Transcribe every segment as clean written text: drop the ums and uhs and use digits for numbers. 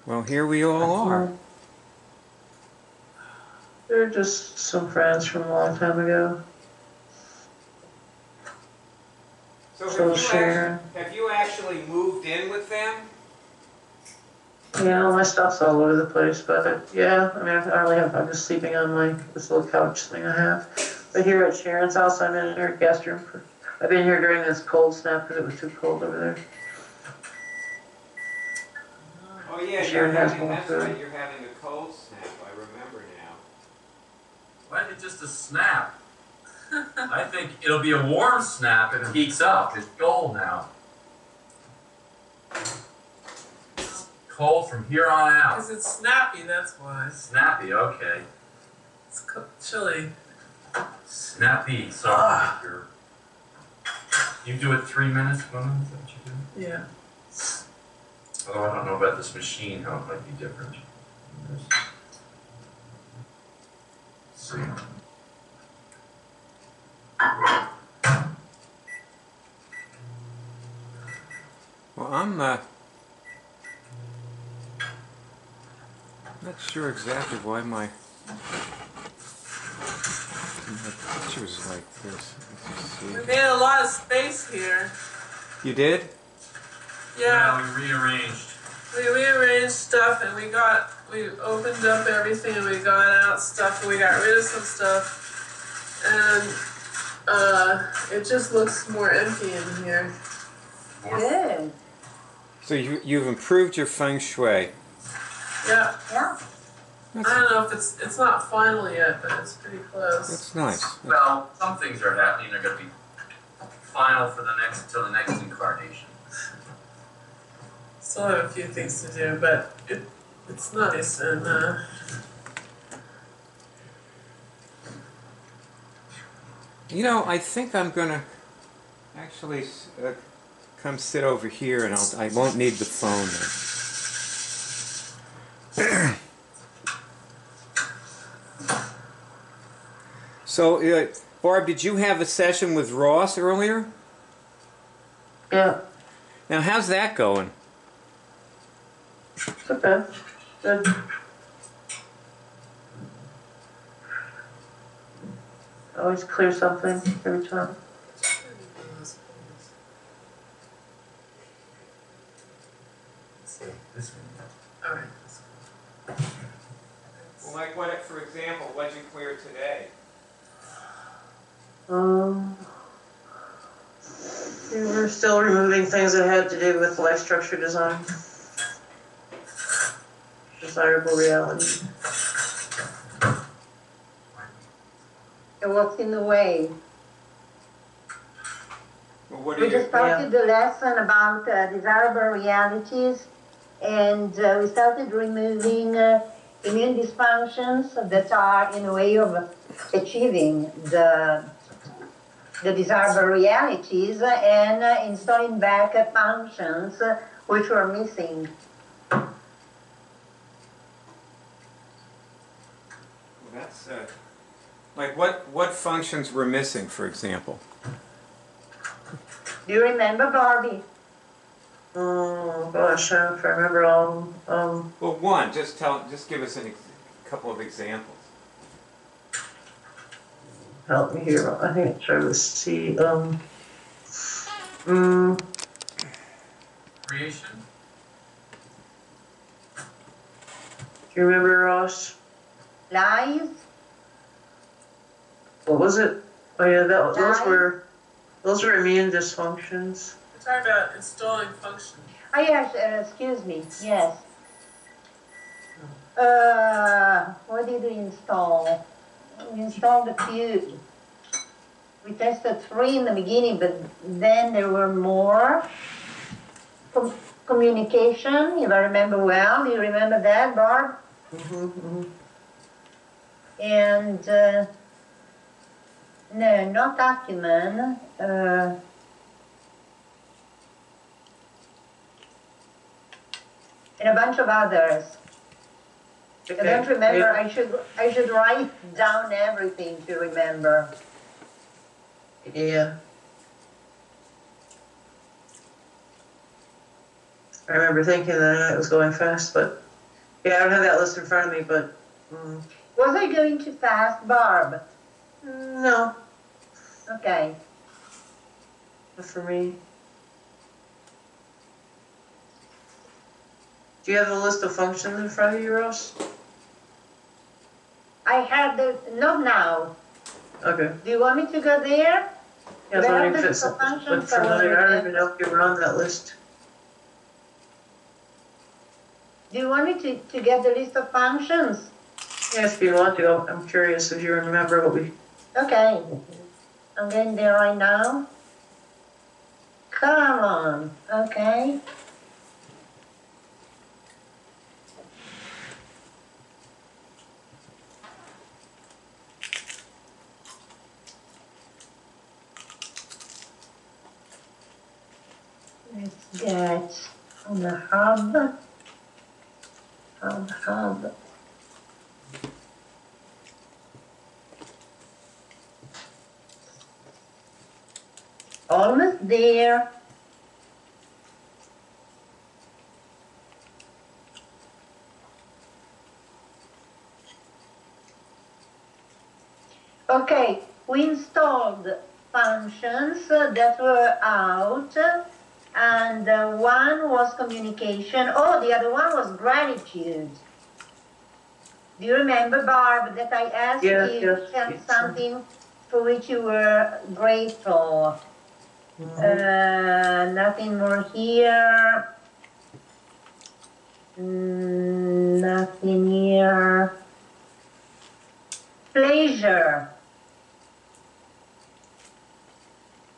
Well, here we all are. They're just some friends from a long time ago. So have you actually moved in with them? Yeah, all my stuff's all over the place, but yeah, I mean, I'm just sleeping on this little couch thing I have. But here at Sharon's house, I'm in her guest room. I've been here during this cold snap because it was too cold over there. Oh yeah, Sharon has one that's too. right, you're having a cold snap, I remember now. Why is it just a snap? I think it'll be a warm snap and it heats up. It's cold now. It's cold from here on out. Because it's snappy, that's why. Snappy, okay. It's chilly. Snappy, sorry. You do it 3 minutes, women? Is that what you do? Yeah. Although I don't know about this machine, how it might be different. Let's see. Well, I'm not sure exactly why my picture's like this. Let's just see. We made a lot of space here. You did? Yeah. We rearranged. We rearranged stuff and we opened up everything and we got out stuff and we got rid of some stuff. And it just looks more empty in here. Good. So you've improved your feng shui. Yeah. Yeah. I don't know if it's not final yet, but it's pretty close. That's nice. Well, some things are happening. They're going to be final for till the next incarnation. Still have a few things to do, but it's nice and You know, I think I'm gonna actually come sit over here, and I won't need the phone then. So, Barb, did you have a session with Ross earlier? Yeah. Now, how's that going? It's okay. Good. Always clear something every time. This one. alright. Well, like what, for example, what'd you clear today? We were still removing things that had to do with life structure design. Desirable reality. And what's in the way? Well, what We just started the lesson about desirable realities, and we started removing immune dysfunctions that are in a way of achieving the desirable realities and installing back functions which were missing. Well, that's like what functions were missing, for example? Do you remember, Barbie? Oh gosh, I don't know if I remember all. Well, one. Just give us a couple of examples. Help me here. I think I tried to see. Creation. Do you remember, Ross? Lies? What was it? Oh yeah, those were immune dysfunctions. We're talking about installing functions. Oh yes, excuse me, yes. What did we install? We installed a few. We tested 3 in the beginning, but then there were more. Communication, if I remember well. Do you remember that, Barb? And no, not acumen. And a bunch of others. Okay. I don't remember. I should write down everything to remember. Yeah. I remember thinking that it was going fast, but Yeah, I don't have that list in front of me, but, Was I going too fast, Barb? no, Okay. not for me. Do you have the list of functions in front of you, Ross? I have the, not now. Okay. Do you want me to go there? Yeah, Where so are maybe the it's functions look familiar. I don't even know if you were on that list. Do you want me to get the list of functions? Yes, if you want to. I'm curious if you remember what we. Okay. I'm getting there right now. Come on. Okay. Let's get on the hub. Hub. Almost there. Okay, we installed functions that were out, and one was communication. Oh, the other one was gratitude. Do you remember, Barb, that I asked you to send something for which you were grateful? Nothing more here. Nothing here. Pleasure.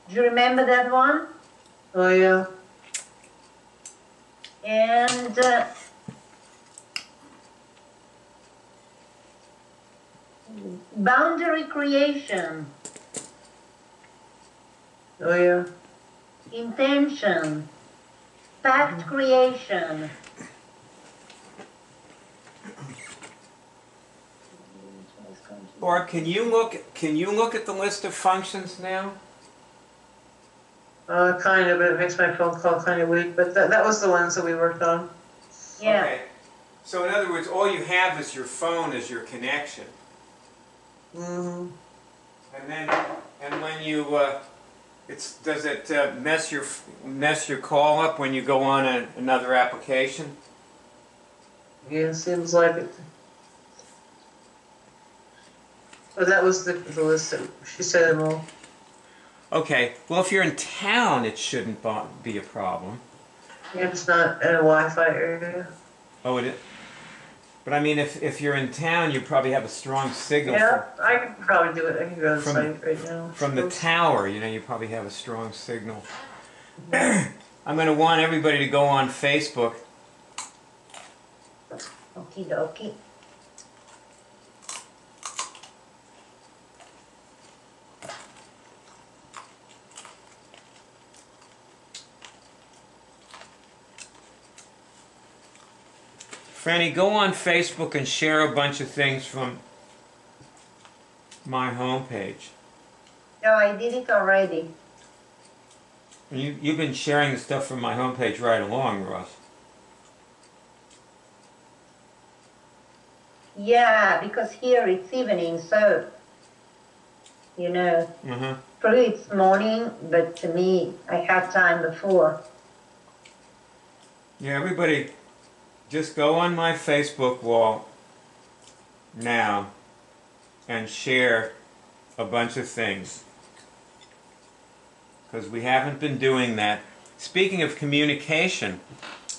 Do you remember that one? Oh, yeah. And boundary creation. Oh, yeah. Intention. Pact creation. Barb, can you look at the list of functions now? Kind of, but it makes my phone call kind of weak. But that was the ones that we worked on. Yeah. Okay. So in other words, all you have is your phone as your connection. Mm-hmm. And when you does it mess your call up when you go on another application? Yeah, seems like it. But that was the list that she said them all. Okay. Well, if you're in town, it shouldn't be a problem. Yeah, it's not in a Wi-Fi area. Oh, it is. But I mean, if you're in town, you probably have a strong signal. Yeah, I can probably do it. I can go to the From- site right now. From the tower, you probably have a strong signal. I'm going to want everybody to go on Facebook. Okie dokie. Franny, go on Facebook and share a bunch of things from my homepage. No, I did it already. You've been sharing the stuff from my homepage right along, Ross. Yeah, because here it's evening, so, Mm-hmm. for you it's morning, but to me, I had time before. Yeah, everybody, just go on my Facebook wall now and share a bunch of things. Because we haven't been doing that. Speaking of communication,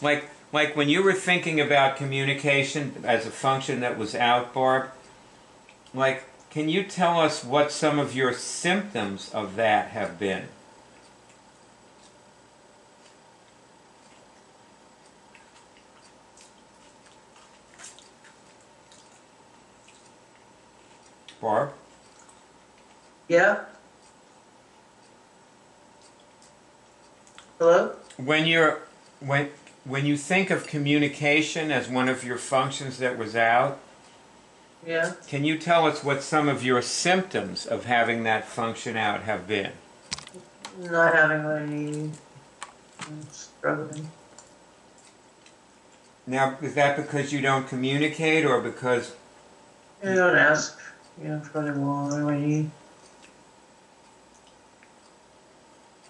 like when you were thinking about communication as a function that was out, Barb, can you tell us what some of your symptoms of that have been? Barb? Yeah. Hello? When you think of communication as one of your functions that was out, Yeah. can you tell us what some of your symptoms of having that function out have been? Not having any. I'm struggling. Now, is that because you don't communicate, or because? You don't ask, for the wall or any.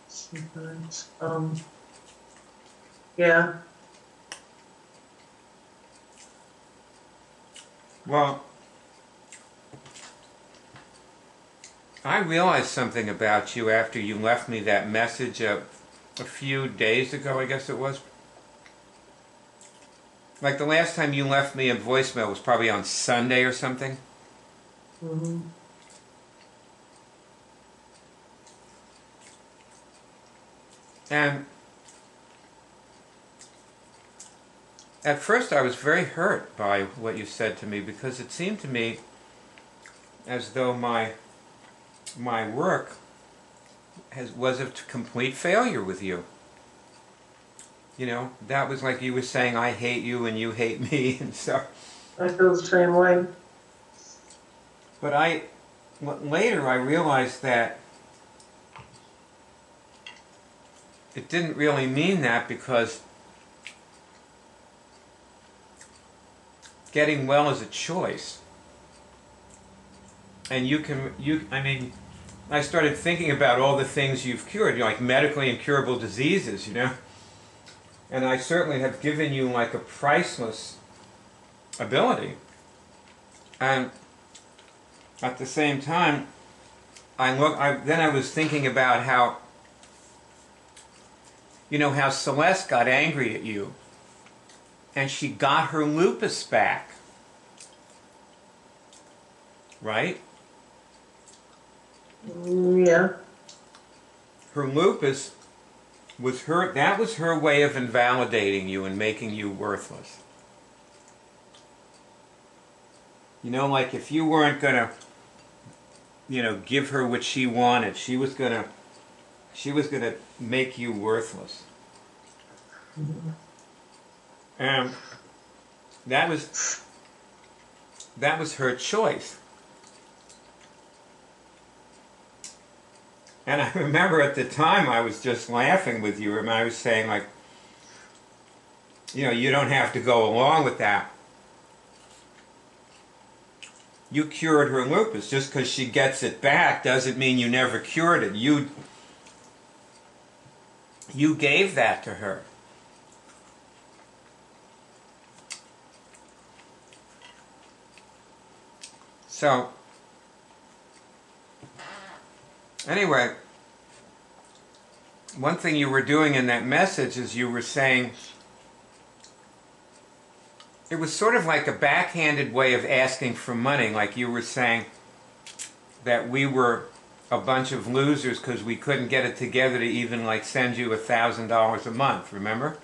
Sometimes, yeah. Well, I realized something about you after you left me that message a few days ago, I guess it was. Like the last time you left me a voicemail was probably on Sunday or something. Mm-hmm. And at first I was very hurt by what you said to me, because it seemed to me as though my work was a complete failure with you. That was like you were saying, I hate you and you hate me and stuff. I feel the same way. But later I realized that it didn't really mean that, because getting well is a choice. And I started thinking about all the things you've cured, like medically incurable diseases, And I certainly have given you like a priceless ability. And at the same time, then I was thinking about how Celeste got angry at you, and she got her lupus back, right? Yeah. Her lupus was that was her way of invalidating you and making you worthless. Like if you weren't gonna, give her what she wanted, she was gonna make you worthless. Mm-hmm. And that was her choice. And I remember at the time I was just laughing with you, and I was saying, like, you don't have to go along with that. You cured her lupus. Just because she gets it back doesn't mean you never cured it. You gave that to her. So, anyway, one thing you were doing in that message is you were saying, it was sort of like a backhanded way of asking for money, like you were saying that we were a bunch of losers because we couldn't get it together to even like send you $1,000 a month, remember?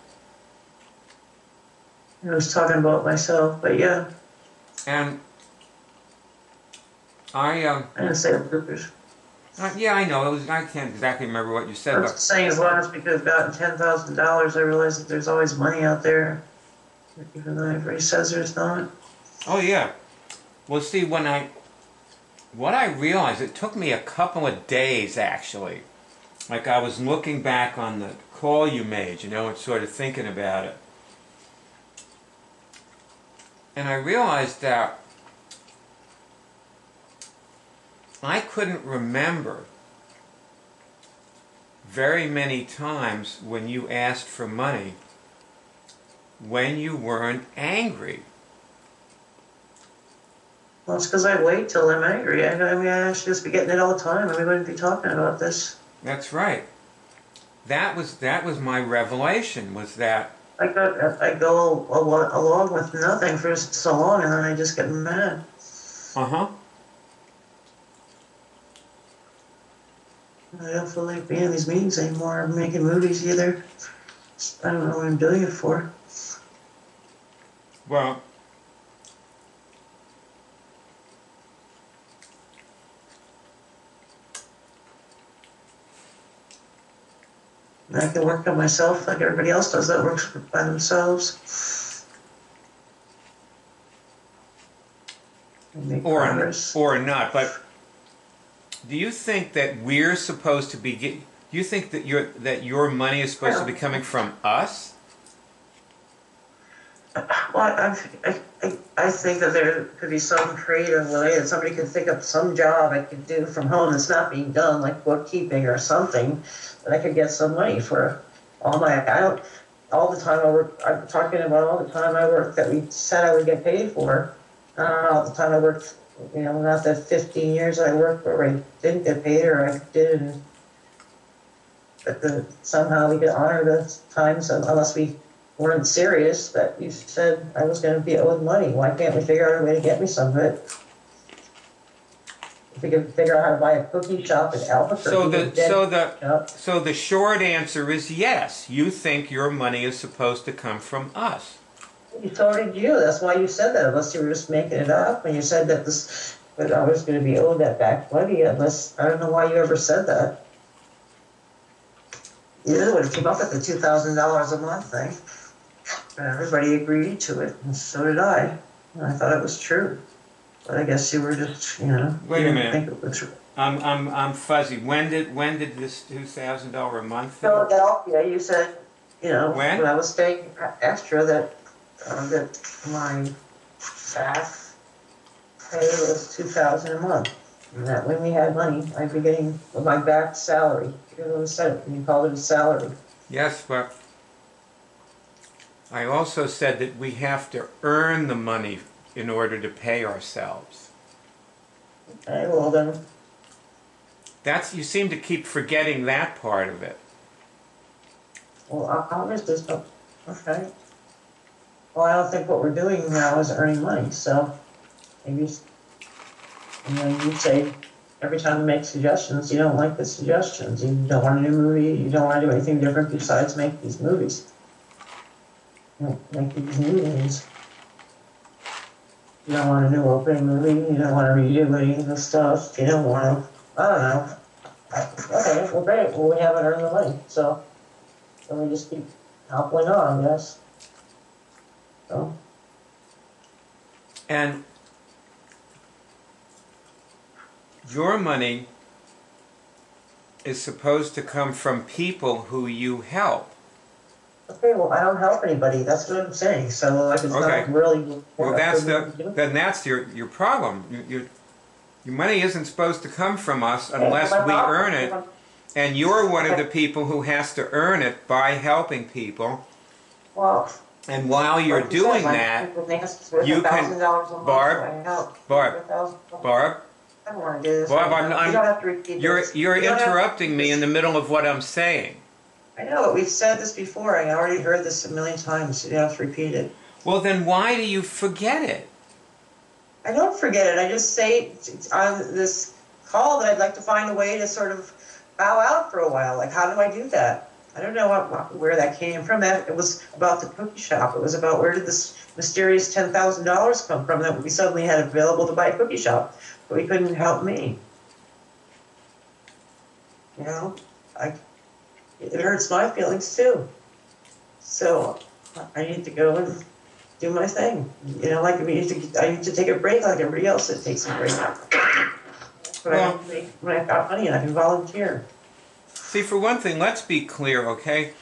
I was talking about myself, but yeah. And I didn't say lupus. yeah, I know. I can't exactly remember what you said. I was saying as long as we could have gotten $10,000, I realized that there's always money out there, even though everybody says there's not. Oh yeah. Well, see, what I realized, it took me a couple of days actually. Like I was looking back on the call you made, and sort of thinking about it, and I realized that I couldn't remember very many times when you asked for money when you weren't angry. Well, it's because I wait till I'm angry. I should just be getting it all the time, and we wouldn't be talking about this. That's right. That was my revelation, was that I go along with nothing for so long, and then I just get mad. Uh-huh. I don't feel like being in these meetings anymore. I'm making movies either. I don't know what I'm doing it for. Well, I can work on myself like everybody else does that works by themselves. And make progress. or not, but do you think that we're supposed to be do you think that your money is supposed to be coming from us? Well, I think that there could be some creative way that somebody could think up some job I could do from home that's not being done, like bookkeeping or something, that I could get some money for I don't, all the time I work, I'm talking about all the time I work that we said I would get paid for. All the time I worked, not the 15 years I worked where I didn't get paid or I did, but somehow we could honor the times unless we weren't serious that you said I was going to be owed money. Why can't we figure out a way to get me some of it? If we could figure out how to buy a cookie shop in Albuquerque. So the short answer is yes. You think your money is supposed to come from us. So did you. That's why you said that. Unless you were just making it up when you said that I was going to be owed that back money. Unless I don't know why you ever said that. You would have came up with the $2,000 a month thing. And everybody agreed to it, and so did I. And I thought it was true. But I guess you were just, Wait a minute. Think it was true. I'm fuzzy. When did this $2,000 a month thing? Philadelphia, you said, When I was staying extra that my back pay was $2,000 a month. And that when we had money, I'd be getting my back salary. You said it, and you called it a salary. Yes, but I also said that we have to earn the money in order to pay ourselves. Okay, well then. You seem to keep forgetting that part of it. Well, obviously, okay. Well, I don't think what we're doing now is earning money, so maybe, and then you say every time we make suggestions, you don't like the suggestions. You don't want a new movie. You don't want to do anything different besides make these movies. Make these new movies. You don't want a new opening movie. You don't want to redo any of the stuff. You don't want to. I don't know. Okay, well, great. Well, we haven't earned the money, so then we just keep hopping on, I guess. So. And your money is supposed to come from people who you help. Okay, well, I don't help anybody. That's what I'm saying. So, like, it's not really. Well, that's your problem. Your money isn't supposed to come from us unless we earn it, and you're one of the people who has to earn it by helping people. Well. And while you're doing that, you can, Barb. I don't want to do this. Barb, you don't have to repeat this. You're interrupting me in the middle of what I'm saying. I know, we've said this before. I already heard this a million times. You don't have to repeat it. Well, then why do you forget it? I don't forget it. I just say on this call that I'd like to find a way to sort of bow out for a while. Like, how do I do that? I don't know where that came from. It was about the cookie shop. It was about where did this mysterious $10,000 come from that we suddenly had available to buy a cookie shop, but we couldn't help me. It hurts my feelings too. So I need to go and do my thing. Like I need to take a break like everybody else that takes a break. But when I've got money, I can volunteer. See, for one thing, let's be clear, okay?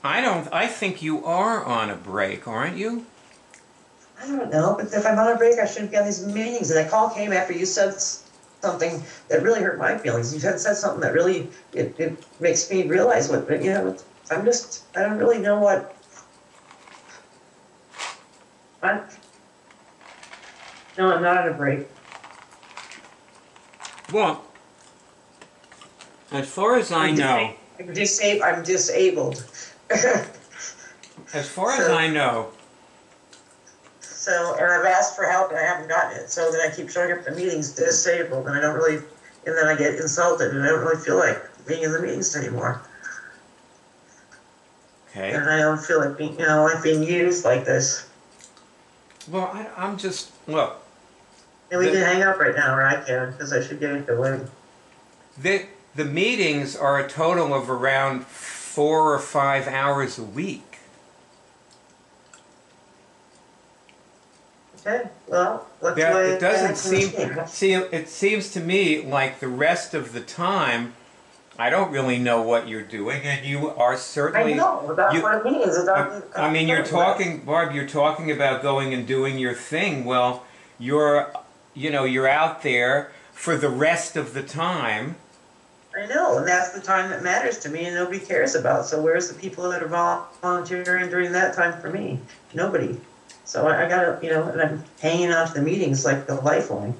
I think you are on a break, aren't you? I don't know, but if I'm on a break, I shouldn't be on these meetings. And that call came after you said something that really hurt my feelings. You had said something that really, it makes me realize I don't really know what. No, I'm not on a break. Well, as far as I know... I'm disabled. As far as I know... So, and I've asked for help and I haven't gotten it. So then I keep showing up at the meetings disabled and and then I get insulted and I don't really feel like being in the meetings anymore. Okay. And I don't feel like being used like this. Well, I'm just, look. And we can hang up right now, or I can, because I should get it going. The meetings are a total of around 4 or 5 hours a week. Okay, well, it doesn't seem. See, it seems to me like the rest of the time I don't really know what you're doing, and you are certainly. I know, that's you- what it means. It doesn't, I mean, you're talking, Barb. You're talking about going and doing your thing. Well, you're out there for the rest of the time. I know, and that's the time that matters to me and nobody cares about. So where's the people that are volunteering during that time for me? Nobody. So I gotta, and I'm hanging on to the meetings like the lifeline.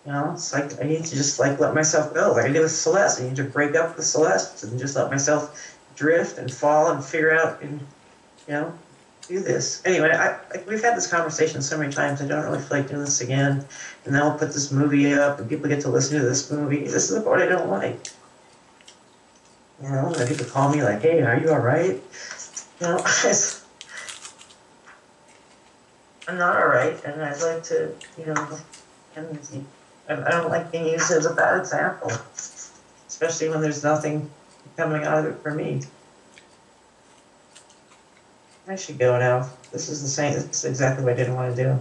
It's like I need to just like let myself go. Like I did with Celeste. I need to break up with Celeste and just let myself drift and fall and figure out and, do this. Anyway, we've had this conversation so many times. I don't really feel like doing this again. And then we'll put this movie up, and people get to listen to this movie. This is the part I don't like. And people call me like, "Hey, are you all right?" I'm not all right, and I'd like to, and I don't like being used as a bad example, especially when there's nothing coming out of it for me. I should go now. This is the same. This is exactly what I didn't want to do.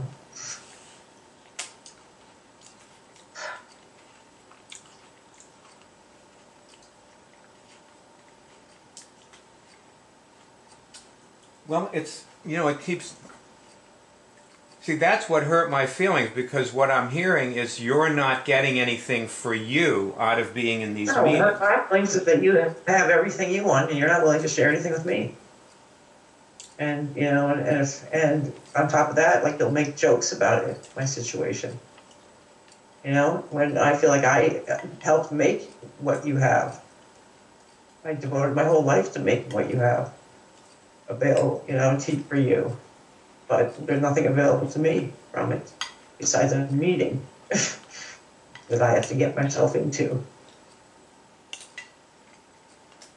Well, it keeps. See, that's what hurt my feelings, because what I'm hearing is you're not getting anything for you out of being in these meetings. No, my feelings is that you have everything you want, and you're not willing to share anything with me. And and on top of that, like, you'll make jokes about it, my situation. When I feel like I helped make what you have. I devoted my whole life to making what you have available, for you. But there's nothing available to me from it, besides a meeting that I have to get myself into.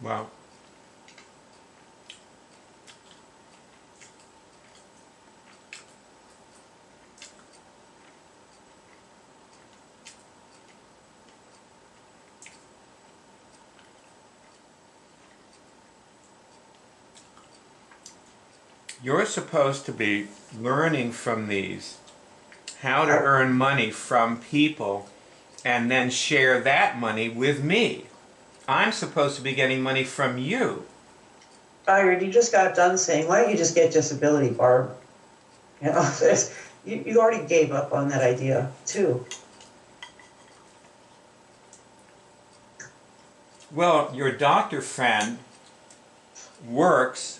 Wow. You're supposed to be learning from these how to earn money from people and then share that money with me. I'm supposed to be getting money from you. Byron, you just got done saying, why don't you just get disability, Barb? You already gave up on that idea, too. Well, your doctor friend works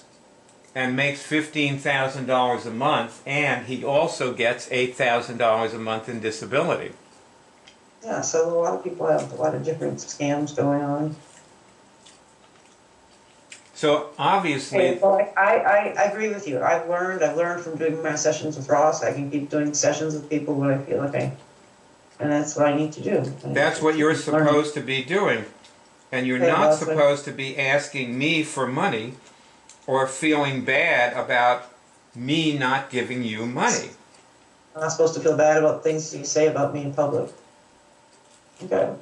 and makes $15,000 a month, and he also gets $8,000 a month in disability. Yeah, so a lot of people have a lot of different scams going on. So obviously, Hey, well, I agree with you. I've learned from doing my sessions with Ross. I can keep doing sessions with people when I feel like and that's what I need to do. that's what you're supposed to be doing. And you're not supposed to be asking me for money or feeling bad about me not giving you money. I'm not supposed to feel bad about things you say about me in public. Okay.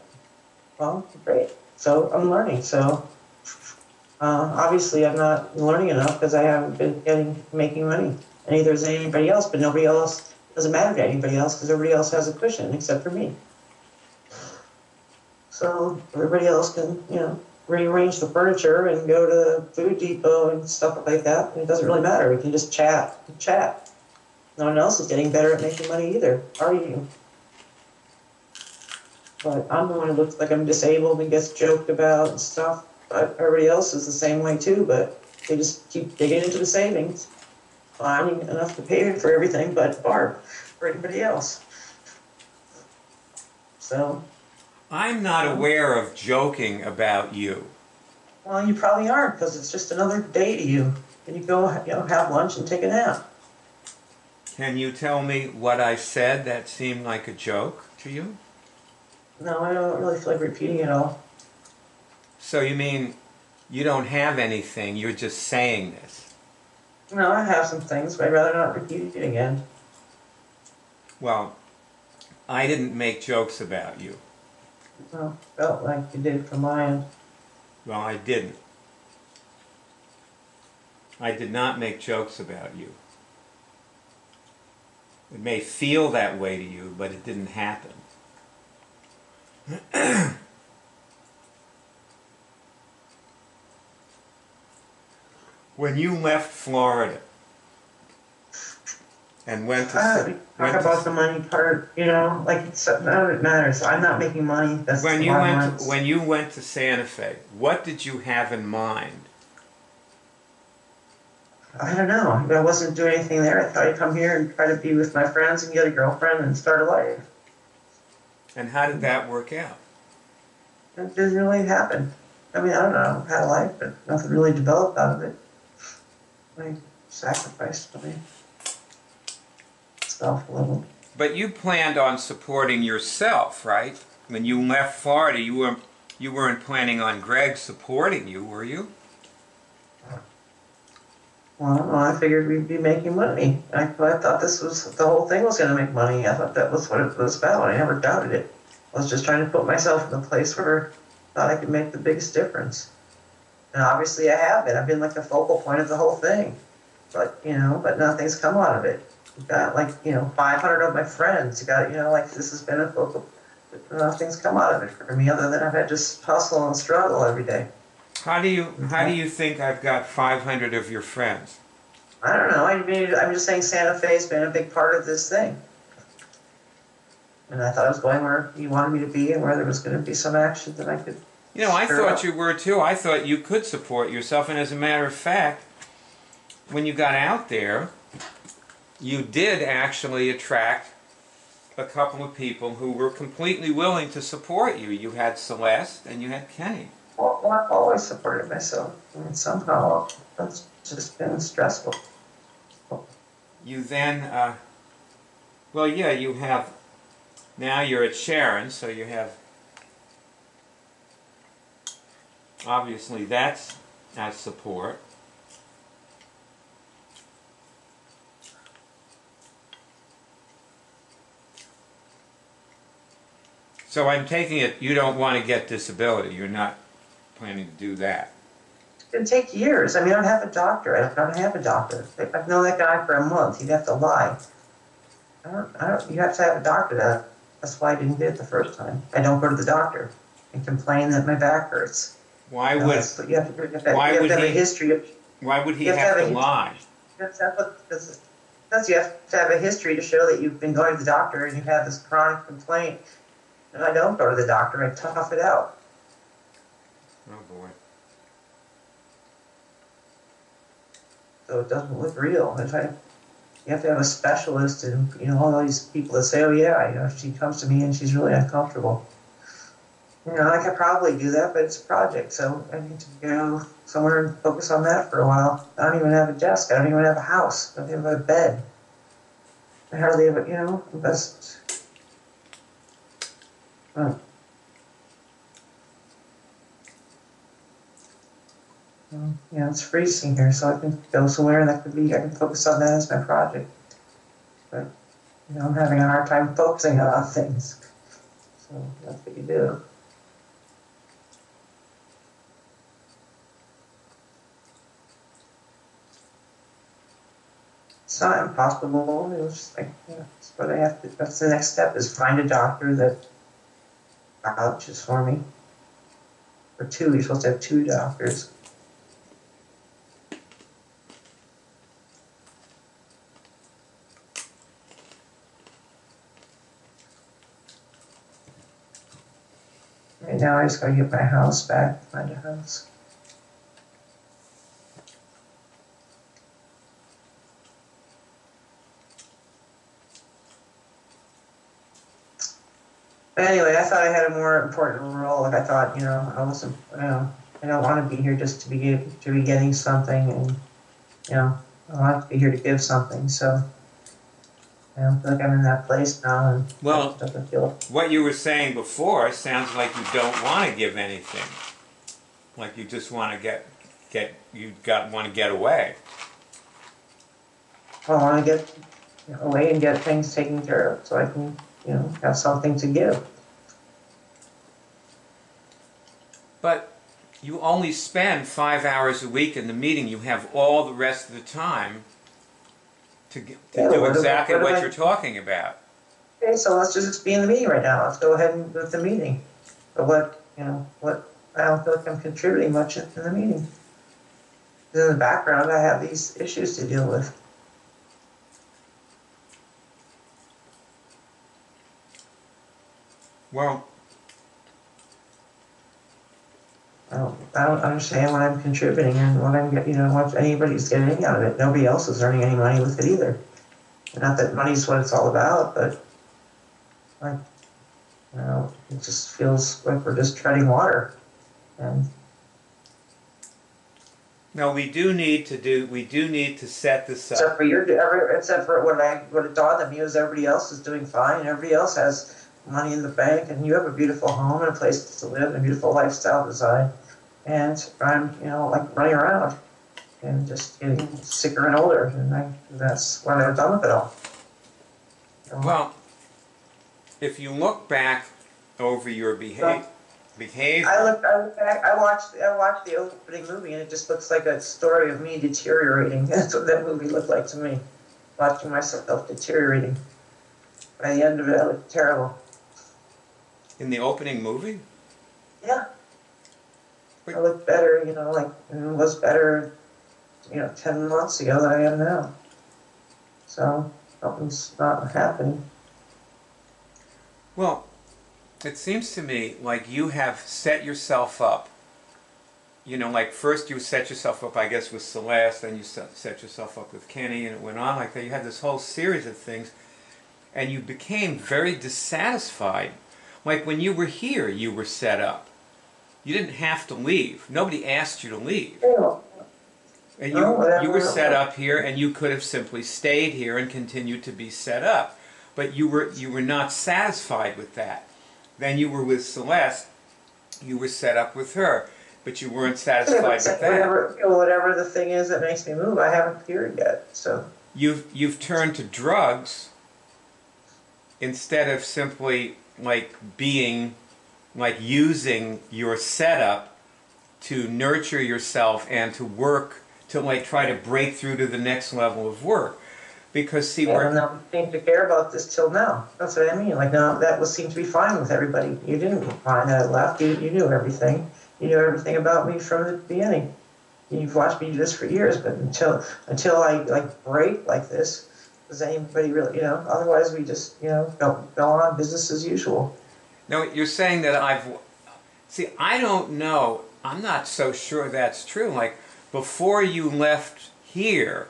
Well, great. So I'm learning. So obviously I'm not learning enough because I haven't been making money. And neither is anybody else, but nobody else, doesn't matter to anybody else because everybody else has a cushion except for me. So everybody else can, rearrange the furniture and go to Food Depot and stuff like that. And it doesn't really matter. We can just chat. No one else is getting better at making money either, are you? But I'm the one who looks like I'm disabled and gets joked about and stuff. But everybody else is the same way too, but they just keep digging into the savings, finding enough to pay for everything but Barb, for everybody else. So. I'm not aware of joking about you. Well, you probably aren't, because it's just another day to you. And you go, have lunch and take a nap. Can you tell me what I said that seemed like a joke to you? No, I don't really feel like repeating it all. So you mean you don't have anything, you're just saying this? No, I have some things, but I'd rather not repeat it again. Well, I didn't make jokes about you. Well, felt like you did from my end. Well, I didn't. I did not make jokes about you. It may feel that way to you, but it didn't happen. when you left Florida and went to talk about the money part, you know, like none of it matters. I'm not making money. That's when the you bottom went line. when you went to Santa Fe, what did you have in mind? I don't know. I wasn't doing anything there. I thought I'd come here and try to be with my friends and get a girlfriend and start a life. And how did that work out? It didn't really happen. I mean, I don't know. I had a life, but nothing really developed out of it. I sacrificed myself a little. But you planned on supporting yourself, right? When you left Florida, you weren't planning on Greg supporting you, were you? Well, I don't know. I figured we'd be making money. I thought this was, the whole thing was going to make money. I thought that was what it was about. I never doubted it. I was just trying to put myself in a place where I thought I could make the biggest difference. And obviously I have been. I've been like the focal point of the whole thing. But, you know, but nothing's come out of it. I've got like, you know, 500 of my friends. You got, you know, like this has been a focal, nothing's come out of it for me other than I've had to just hustle and struggle every day. How do you think I've got 500 of your friends? I don't know. I mean, I'm just saying Santa Fe's been a big part of this thing. And I thought I was going where you wanted me to be and where there was going to be some action that I could. You know, I thought you were too. I thought you could support yourself. And as a matter of fact, when you got out there, you did actually attract a couple of people who were completely willing to support you. You had Celeste and you had Kenny. Well, I've always supported myself. I mean, somehow that's just been stressful. You then, well, yeah, you have, now you're at Sharon, so you have, obviously that's as support. So I'm taking it you don't want to get disability. You're not planning to do that. It can take years. I mean, I don't have a doctor. I don't have a doctor. I've known that guy for a month. He'd have to lie. I don't, you have to have a doctor. That's why I didn't get it the first time. I don't go to the doctor and complain that my back hurts. Why You know, would that's what you have to do. You have to, why you have would to have a he- history of. why would he You have to a- lie? You have to have a history to show that you've been going to the doctor and you have this chronic complaint. And I don't go to the doctor. I tough it out. Oh boy. So it doesn't look real. You have to have a specialist, and you know all these people that say, "Oh yeah, you know, she comes to me and she's really uncomfortable." You know, I could probably do that, but it's a project, so I need to go somewhere and focus on that for a while. I don't even have a desk. I don't even have a house. I don't even have a bed. I hardly have a, you know, best. You know, it's freezing here, so I can go somewhere and I can focus on that as my project. But, you know, I'm having a hard time focusing on things. So that's what you do. It's not impossible. It was just like, you know, that's what I have to, that's the next step is find a doctor that vouches for me. Or two, you're supposed to have two doctors. Right now I just gotta get my house back, find a house. But anyway, I thought I had a more important role. Like I thought, you know, I wasn't, I don't want to be here just to be getting something, and you know, I want to be here to give something. So, you know, I feel like I'm in that place now, and Well, it doesn't feel. what you were saying before sounds like you don't want to give anything. Like you just want to want to get away. I want to get away and get things taken care of, so I can, you know, have something to give. But you only spend 5 hours a week in the meeting. You have all the rest of the time to Yeah, do what exactly about- what you're talking about. Okay, so let's just be in the meeting right now. Let's go ahead and with the meeting. But what I don't feel like I'm contributing much in the meeting. In the background, I have these issues to deal with. Well, I don't understand what I'm contributing and what I'm getting, what anybody's getting out of it. Nobody else is earning any money with it either. Not that money's what it's all about, but like, it just feels like we're just treading water. And no, we do need to set this up. except for what it dawned on me was everybody else is doing fine. Everybody else has money in the bank, and you have a beautiful home and a place to live and a beautiful lifestyle design. And I'm, like running around and just getting sicker and older, and that's what I've done with it all. Well, if you look back over your behavior. I look back. I watched the opening movie, and it just looks like a story of me deteriorating. That's what that movie looked like to me, watching myself deteriorating. By the end of it, I looked terrible. In the opening movie? Yeah. I looked better, and was better, 10 months ago than I am now. So something's not happening. Well, it seems to me like you have set yourself up. Like first you set yourself up, I guess, with Celeste, then you set yourself up with Kenny, and it went on like that. You had this whole series of things, and you became very dissatisfied. Like when you were here, you were set up. You didn't have to leave. Nobody asked you to leave. And you were set up here, and you could have simply stayed here and continued to be set up. But you were not satisfied with that. Then you were with Celeste. You were set up with her, but you weren't satisfied with that. Whatever the thing is that makes me move, I haven't cured yet. So you've turned to drugs instead of simply using your setup to nurture yourself and to work to try to break through to the next level of work. Because see, we're not seem to care about this till now. That's what I mean. No, that seemed to be fine with everybody. You didn't find that I left. You knew everything. You knew everything about me from the beginning. You've watched me do this for years, but until I break like this, does anybody really? Otherwise we just go on business as usual. No, you're saying that I don't know. I'm not so sure that's true. Like before you left here,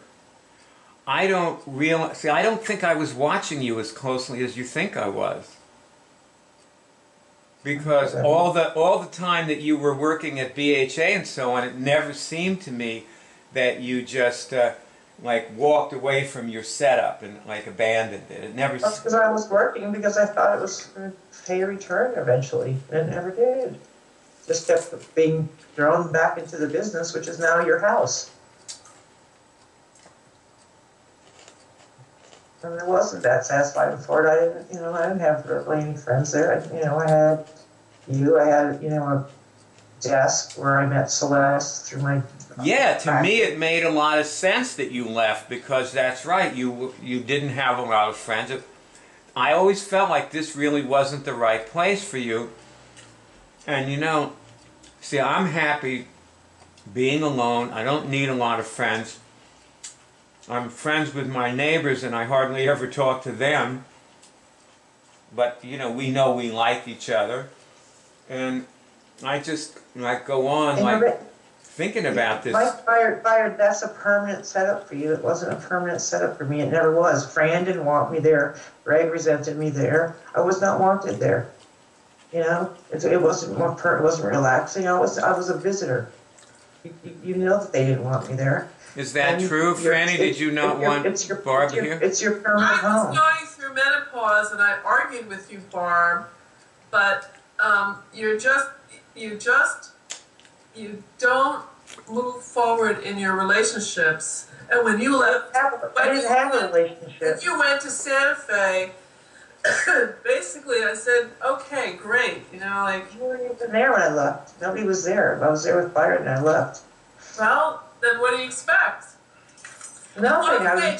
I don't think I was watching you as closely as you think I was. Because all the time that you were working at BHA and so on, it never seemed to me that you just walked away from your setup and abandoned it. It never. That's because I was working because I thought it was going to pay a return eventually, and it never did. Just kept being thrown back into the business, which is now your house. And I wasn't that satisfied before it. I didn't have really any friends there. I had you. I had a desk where I met Celeste through my. Yeah, to me it made a lot of sense that you left because that's right. You didn't have a lot of friends. I always felt like this really wasn't the right place for you. And see, I'm happy being alone. I don't need a lot of friends. I'm friends with my neighbors, and I hardly ever talk to them. But we know we like each other, and I just go on thinking about this. Mike fired. That's a permanent setup for you. It wasn't a permanent setup for me. It never was. Fran didn't want me there. Greg resented me there. I was not wanted there. It wasn't more. It wasn't relaxing. I was a visitor. You know that they didn't want me there. Is that true, Franny? Did you not want Barb here? It's your permanent home. I was going through menopause, and I argued with you, Barb, but you don't move forward in your relationships. And when you left, I didn't have a relationship. You went to Santa Fe. Basically, I said, "Okay, great." You weren't even there when I left. Nobody was there. I was there with Byron, and I left. Well, then what do you expect? Nothing. I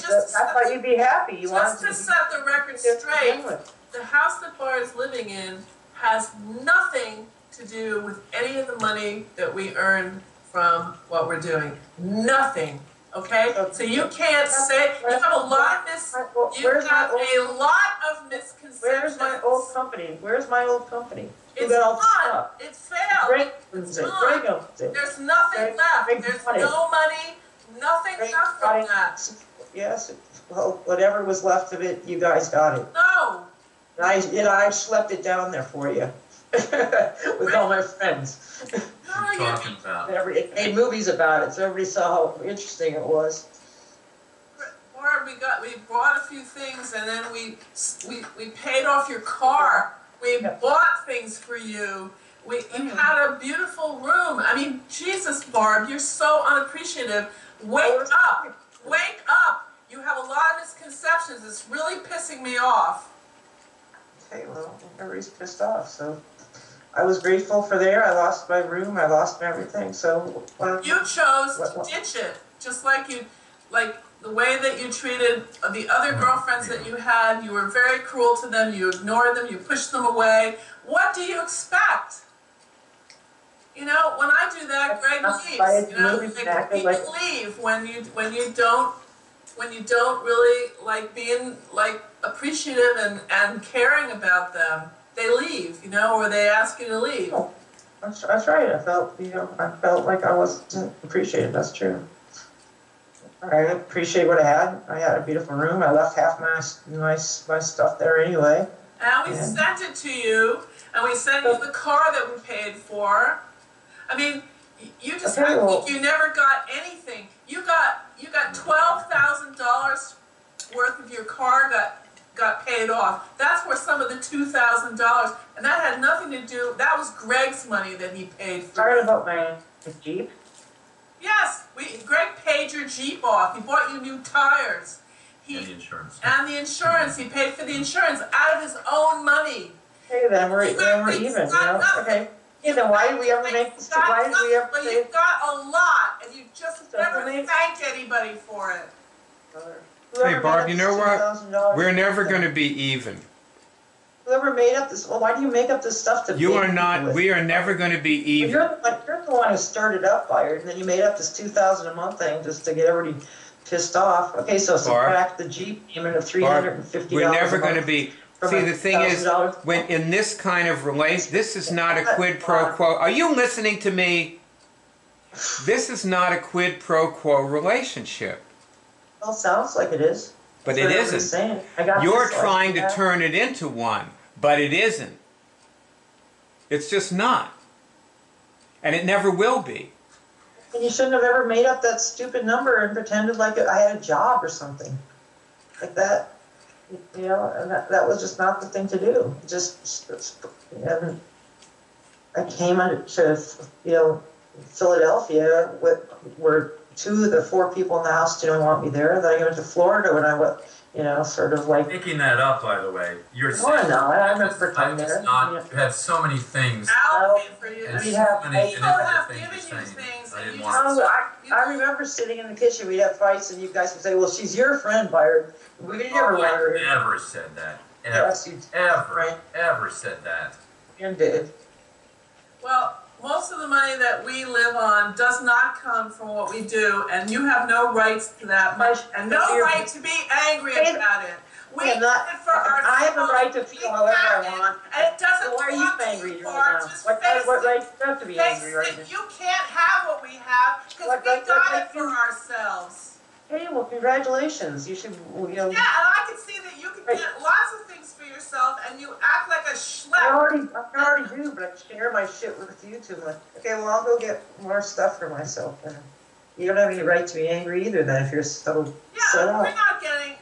thought you'd be happy. Just to set the record straight, the house that Barb is living in has nothing to do with any of the money that we earn from what we're doing. Nothing. Okay? So you can't say you have a lot of Where's my misconceptions. Where's my old company? Where's my old company? Who It's got all the gone. stuff? It failed. Greg owns it. gone. Greg owns it. There's nothing Greg- left. Greg There's bought it. no money, nothing Greg left got from it. that. Yes, well, whatever was left of it, you guys got it. No. And I schlepped it down there for you. With all my friends. No, you Talking about. It made movies about it, so everybody saw how interesting it was. Or we bought a few things and then we paid off your car. We Yep. bought things for you. You had a beautiful room. I mean, Jesus, Barb, you're so unappreciative. Wake up! Wake up! You have a lot of misconceptions. It's really pissing me off. Okay, well, everybody's pissed off, so. I was grateful for there, I lost my room, I lost everything, so. You chose What- to ditch it, just like the way that you treated the other girlfriends that you had. You were very cruel to them. You ignored them. You pushed them away. What do you expect? You know, when I do that, Greg leaves. You know, people leave when you don't really like being like appreciative and caring about them. They leave, you know, or they ask you to leave. Oh, that's right, I felt like I wasn't appreciated, that's true. I appreciate what I had. I had a beautiful room. I left half my stuff there anyway. And we sent it to you, and we sent you the car that we paid for. I mean, you just, Okay, I well- think you never got anything. You got $12,000 worth of your car got paid off. That's where some of the $2,000, and that had nothing to do, that was Greg's money that he paid for. Sorry about my Jeep. Yes, Greg paid your Jeep off. He bought you new tires. And the insurance. And the insurance. He paid for the insurance out of his own money. Okay, then we're even, you know, okay. Yeah, then why did we ever make this, why did we ever But say? you got a lot, and you just never Definitely. thanked anybody for it. Hey, Barb, you know what? We're never going to be even. Whoever made up this, well, why do you make up this stuff to You pay are people not, with? we are never going to be even. You're the one who started up, Byard, and then you made up this $2,000 a month thing just to get everybody pissed off. Okay, so subtract the Jeep payment of $350 We're never a going to month be. from See, the thing is, $1,000. when in this kind of relation, this is not a quid pro quo. Are you listening to me? This is not a quid pro quo relationship. Well, sounds like it is. But That's it what everybody's isn't. saying. I got You're this, like, trying to yeah. turn it into one, but it isn't. It's just not. And it never will be. And you shouldn't have ever made up that stupid number and pretended like I had a job or something. Like that. You know, and that was just not the thing to do. And I came to, you know, Philadelphia where 2 of the 4 people in the house didn't want me there. Then I went to Florida when I went, you know, sort of like. Making that up, by the way. You're Oh, I know. I remember I time was there. not. Yeah. You had so many things. Al paid for you. And We so have- many People have things given you're you saying. things I and didn't you want just- Oh, I remember sitting in the kitchen, we'd have fights, and you guys would say, well, she's your friend, Byard. We never Oh, let I her. never said that. Ever. Yes, you Ever. Ever said that. did. Well, most of the money that we live on does not come from what we do, and you have no rights to that much, and no right to be angry about it. We I am not- did it for ourselves. I have a right to feel however I want. And it doesn't So why are you belong to angry you, right Barb. now? Just What face right it. do you have to be Face angry right it. now? You can't have what we have because What we right got it do for you- ourselves. Hey, well, congratulations. You should, you know. Yeah, and I can see that you can Right. get lots of things for yourself, and you act like a I schlep. already do, but I share my shit with you too much. Okay, well, I'll go get more stuff for myself then. You don't have any right to be angry either then if you're so set Yeah, up. we're not getting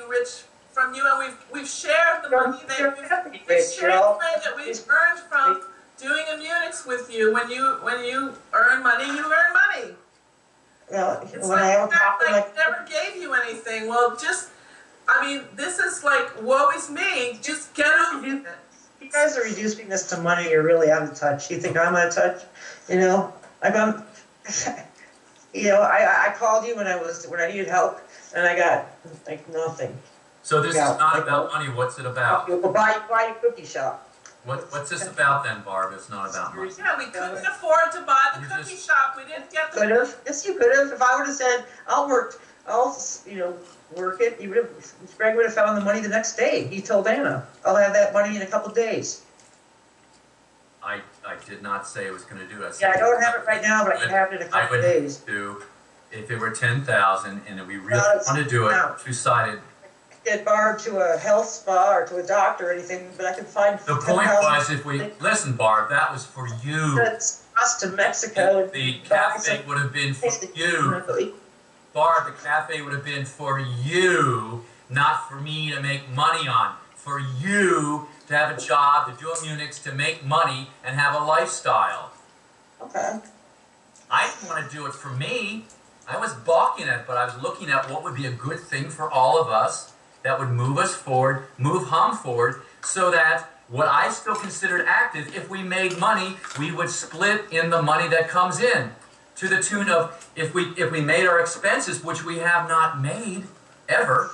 rich from you, and we've shared the money that You don't have to be we've rich, shared the Cheryl. money that we've earned from doing immunics with you. When you earn money, you earn money. You know, It's when I have a like problem like never gave you anything. Well, I mean, this is like woe is me. Just get over it. you guys are reducing this to money, you're really out of touch. You think I'm out of touch? You know, I'm you know, I called you when I needed help, and I got like nothing. So this Yeah, is not like- about money. What's it about? Buy a cookie shop. What's this about then, Barb? It's not about money. Yeah, we couldn't afford to buy the You cookie just- shop. We didn't get Could the. have, yes, you could have. If I would have said, I'll, work it, you would have, Greg would have found the money the next day. He told Anna, I'll have that money in a couple of days. I did not say I was going to do it. Yeah, I don't have it right now, but I can have it in a I couple of would days. do, if it were 10,000 and we really No, it's- want to do it, no. two-sided. Get Barb to a health spa or to a doctor or anything, but I can find The point 10,000 was, if we, listen, Barb, that was for you. That's us to Mexico. The cafe would have been for you. Barb, the cafe would have been for you, not for me to make money on. For you to have a job, to do Immunix, to make money, and have a lifestyle. Okay. I didn't want to do it for me. I was balking at it, but I was looking at what would be a good thing for all of us that would move us forward, move Hum forward, so that what I still considered active, if we made money, we would split in the money that comes in. To the tune of, if we made our expenses, which we have not made, ever,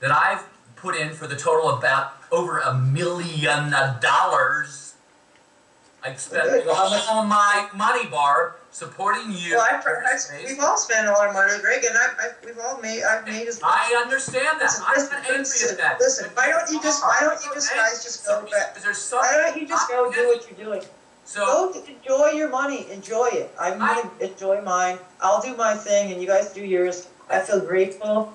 that I've put in for the total of about over $1 million. I spent Good. Well, how much- all my money, Barb, supporting you. Well, we've all spent a lot of money, Greg, and I've made as much. I understand that. I'm not angry at that. Listen, why don't you guys just go back? Is there Why something? don't you just go do what you're doing? So, Go enjoy your money, enjoy it. I'm gonna enjoy mine. I'll do my thing and you guys do yours. I feel grateful.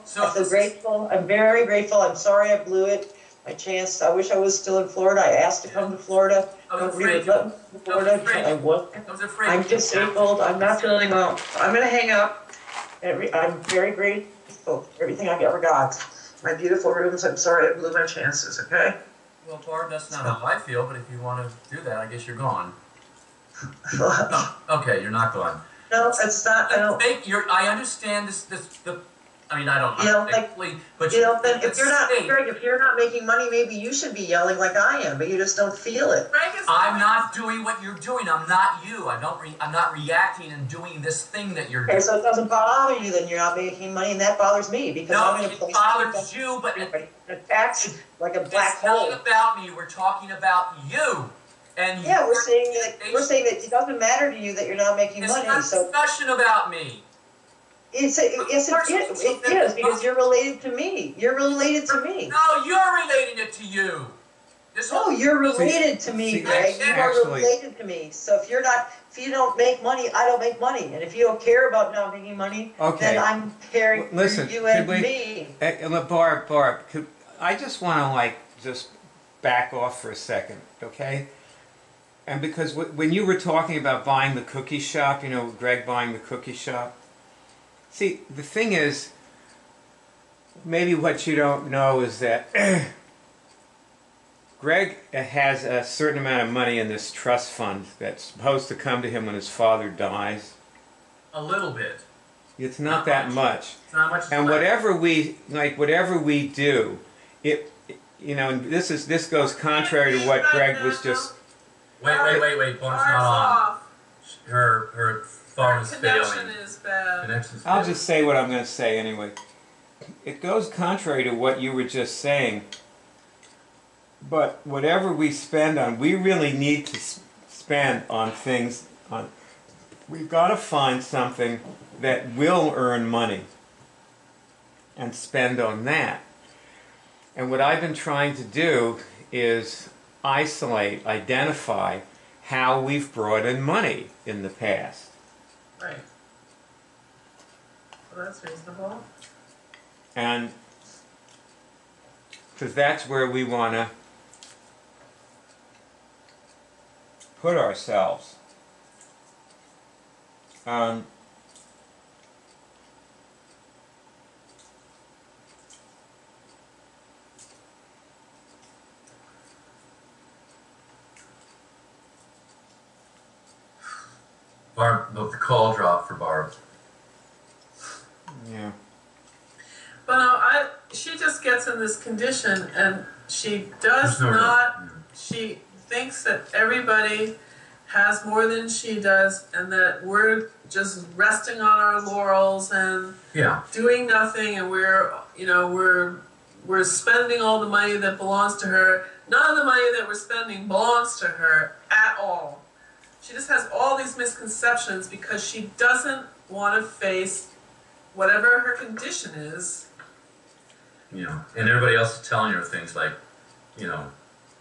I'm very grateful. I'm sorry I blew it. My chance. I wish I was still in Florida. I asked to come to Florida. I was Nobody afraid would let me to Florida. I was. I was afraid. I'm disabled. I'm not feeling well. I'm gonna hang up. I'm very grateful for everything I've ever got. My beautiful rooms. I'm sorry I blew my chances. Okay. Well, Barb, that's not how I feel, but if you want to do that, I guess you're gone. No, okay, you're not gone. No, it's not. I don't. I understand I mean, I don't You know, technically, but Then if you're not, state, Greg, if you're not making money, maybe you should be yelling like I am, but you just don't feel it. Greg is I'm not doing what you're doing. I'm not you. I'm not reacting and doing this thing that you're Okay, doing. so it doesn't bother you then you're not making money, and that bothers me because No, I'm in a it place bothers you, but attached like a black it's not hole. about me. We're talking about you. And Yeah, we're your saying that expectations. it doesn't matter to you that you're not making It's money. not a So discussion about me. yes, it is because you're related to me. You're related to me. No, you're relating it to you. This No, whole you're related to me, see, Greg. You are actually- related to me. So if you don't make money, I don't make money. And if you don't care about not making money, Okay. then I'm caring Listen, for you could and we- me. Barb, I just want to just back off for a second, okay? And because when you were talking about buying the cookie shop, Greg buying the cookie shop, see, the thing is, maybe what you don't know is that Greg has a certain amount of money in this trust fund that's supposed to come to him when his father dies. a little bit. It's not that much. It's not much. And whatever we do, and this goes contrary to what Greg was just. Wait. Phone's Bar's not on. off. Her phone is Connection failing. is bad. Connection's I'll failing. just say what I'm going to say anyway. It goes contrary to what you were just saying. But whatever we spend on, we really need to spend on things. We've got to find something that will earn money and spend on that. And what I've been trying to do is identify how we've brought in money in the past. Right. Well, that's reasonable. And because that's where we want to put ourselves. Barb, the call dropped for Barb. Yeah. But no, she just gets in this condition and she does There's no not, real- she thinks that everybody has more than she does and that we're just resting on our laurels and Yeah. doing nothing and we're spending all the money that belongs to her None of the money that we're spending belongs to her at all. She just has all these misconceptions because she doesn't want to face whatever her condition is. You know, and everybody else is telling her things like, you know,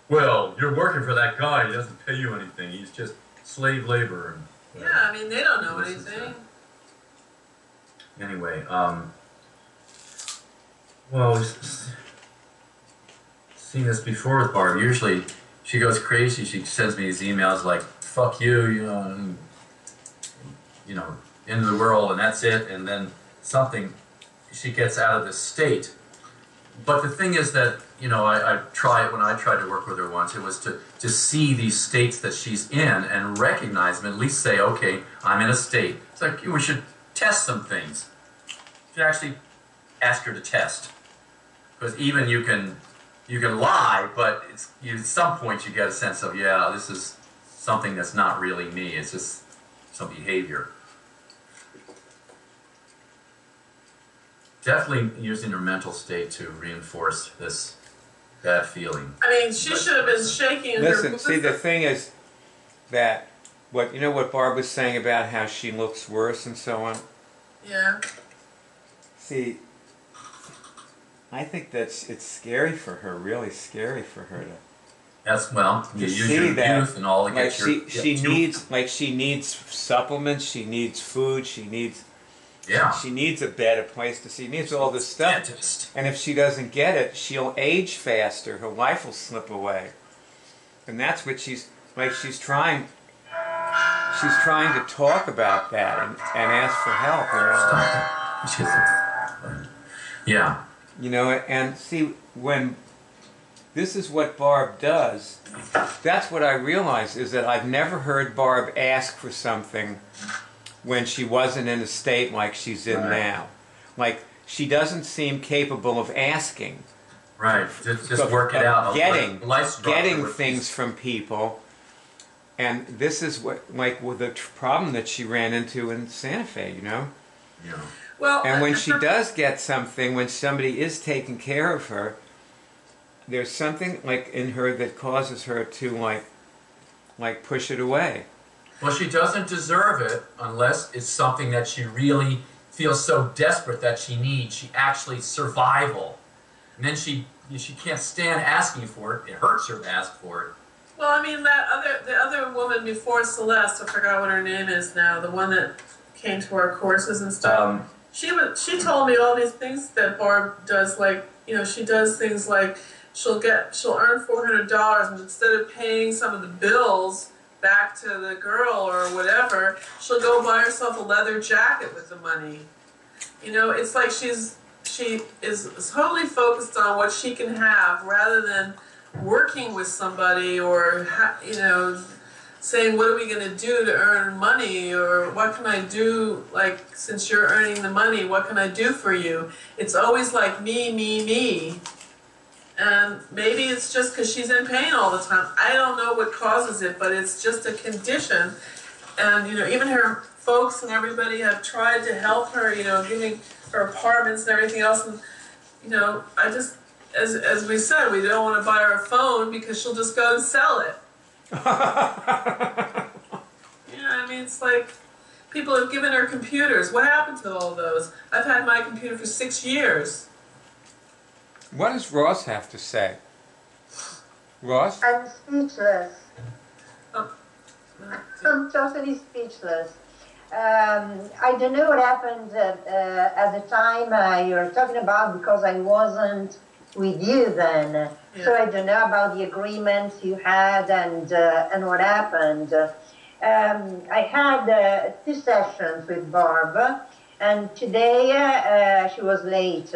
well, you're working for that guy. He doesn't pay you anything. He's just slave labor. And whatever. Yeah, I mean, they don't know Listen to anything. Anyway, well, we've seen this before with Barb. Usually, she goes crazy. She sends me these emails like, "Fuck you," you know, end of the world, and that's it. And then something, she gets out of this state. But the thing is that, you know, when I tried to work with her once, it was to see these states that she's in and recognize them, at least say, okay, I'm in a state. It's like, we should test some things. You should actually ask her to test. Because even you can lie, but at some point you get a sense of, yeah, this is something that's not really me. It's just some behavior. Definitely using her mental state to reinforce this bad feeling. I mean, she should have been shaking in her Listen, boots. see, the thing is that you know what Barb was saying about how she looks worse and so on. Yeah. See, I think it's scary for her, really scary for her to. That's, well, you use see your that, youth and all to like get your... she needs supplements, she needs food, she needs a bed, a place to see, she needs all this stuff. Dentist. And if she doesn't get it, she'll age faster, her life will slip away. And that's what she's trying to talk about that and ask for help. You know? Yeah. You know, and see, this is what Barb does, that's what I realize, is that I've never heard Barb ask for something when she wasn't in a state like she's in now. Like, she doesn't seem capable of asking. Right, just work it out. Getting things from people. And this is with the problem that she ran into in Santa Fe, you know? Yeah. Well, And when she does get something, when somebody is taking care of her, there's something like in her that causes her to like push it away. Well, she doesn't deserve it unless it's something that she really feels so desperate that she needs. She actually survival. And then she can't stand asking for it. It hurts her to ask for it. Well, I mean, the other woman before Celeste, I forgot what her name is now, the one that came to our courses and stuff. She told me all these things that Barb does, like, you know, she does things like she'll earn $400, and instead of paying some of the bills back to the girl or whatever, she'll go buy herself a leather jacket with the money. You know, it's like she is totally focused on what she can have rather than working with somebody or, you know, saying, what are we going to do to earn money, or what can I do, like, since you're earning the money, what can I do for you? It's always like me, me, me. And maybe it's just because she's in pain all the time. I don't know what causes it, but it's just a condition. And, you know, even her folks and everybody have tried to help her, you know, giving her apartments and everything else. And, you know, I just, as we said, we don't want to buy her a phone because she'll just go and sell it. You know, I mean, it's like people have given her computers. What happened to all those? I've had my computer for 6 years. What does Ross have to say? Ross? I'm speechless. Oh. I'm totally speechless. I don't know what happened at the time you were talking about, because I wasn't with you then. Yeah. So I don't know about the agreements you had and what happened. I had 2 sessions with Barb, and today she was late.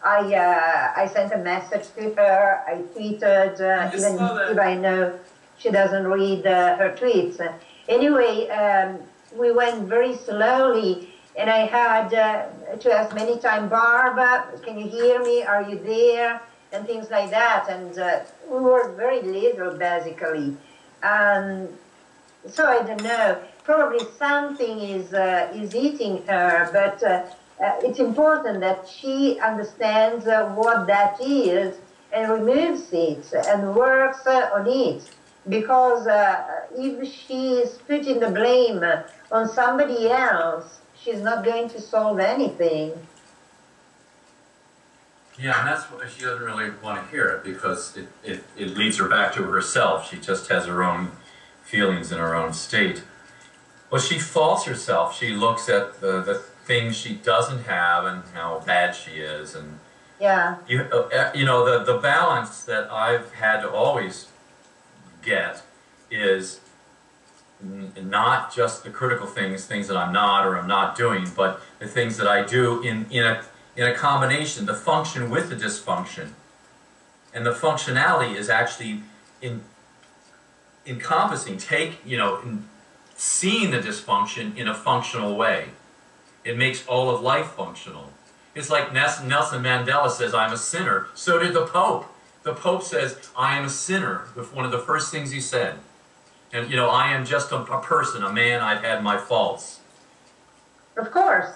I sent a message to her, I tweeted, even if I know she doesn't read her tweets. Anyway, we went very slowly, and I had to ask many times, Barb, can you hear me? Are you there? And things like that. And we were very little, basically. So I don't know. Probably something is eating her, but it's important that she understands what that is, and removes it and works on it. Because if she is putting the blame on somebody else, she's not going to solve anything. Yeah, and that's what she doesn't really want to hear it because it leads her back to herself. She just has her own feelings in her own state. Well, she faults herself. She looks at the things she doesn't have and how bad she is. And Yeah. you know, the balance that I've had to always get is not just the critical things that I'm not or I'm not doing, but the things that I do in a combination, the function with the dysfunction. And the functionality is actually encompassing, seeing the dysfunction in a functional way. It makes all of life functional. It's like Nelson Mandela says, I'm a sinner. So did the Pope. The Pope says, I am a sinner. One of the first things he said. And, I am just a person, a man, I've had my faults. Of course.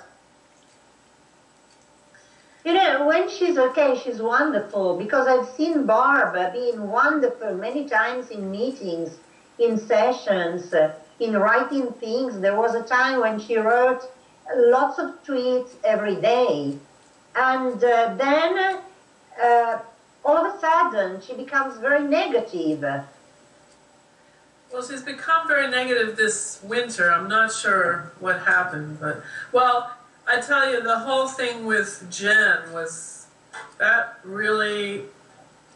When she's okay, she's wonderful, because I've seen Barb being wonderful many times in meetings, in sessions, in writing things. There was a time when she wrote lots of tweets every day. And then all of a sudden, she becomes very negative. Well, she's become very negative this winter. I'm not sure what happened, but, well, I tell you, the whole thing with Jen that really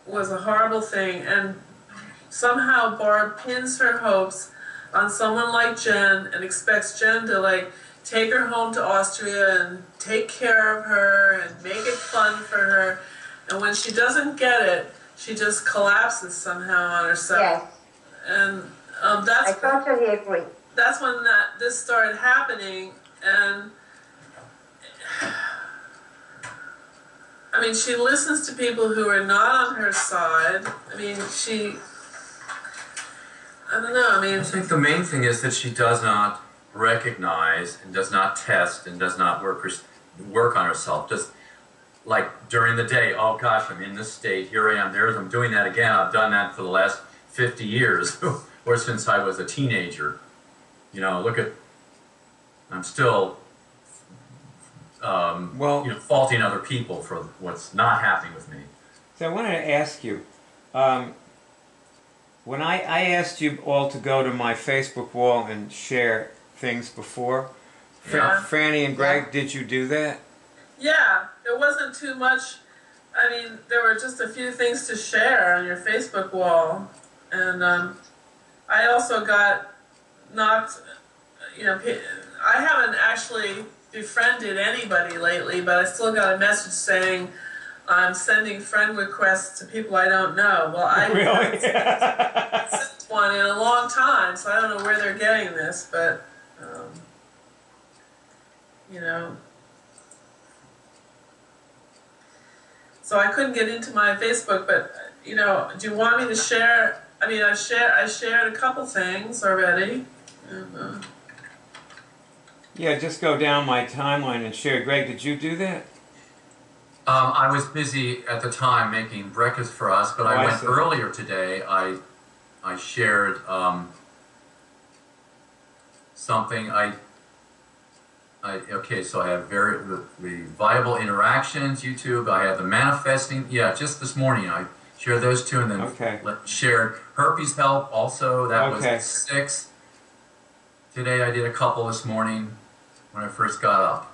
was a horrible thing, and somehow Barb pins her hopes on someone like Jen and expects Jen to, take her home to Austria and take care of her and make it fun for her, and when she doesn't get it, she just collapses somehow on herself. Yes. And I totally agree. that's when this started happening, and I mean, she listens to people who are not on her side. I mean, I don't know, I think the main thing is that she does not recognize and does not test and does not work on herself. Just like during the day, oh gosh, I'm in this state, here I am, I'm doing that again. I've done that for the last 50 years, or since I was a teenager. I'm still faulting other people for what's not happening with me. So I wanted to ask you, when I asked you all to go to my Facebook wall and share things before, Yeah. Franny and Greg, did you do that? yeah, it wasn't too much. I mean, there were just a few things to share on your Facebook wall. And I also got knocked, I haven't actually befriended anybody lately, but I still got a message saying I'm sending friend requests to people I don't know. Well, I Really? haven't sent one in a long time, so I don't know where they're getting this, but, So I couldn't get into my Facebook, but, do you want me to share? I mean, I shared a couple things already. Yeah, just go down my timeline and share. Greg, did you do that? I was busy at the time making breakfast for us, but I went earlier today. I shared something. So I have the viable interactions, YouTube. I have the manifesting. Yeah, just this morning I shared those two, and then shared herpes help also. That was at 6. Today I did a couple this morning when I first got up.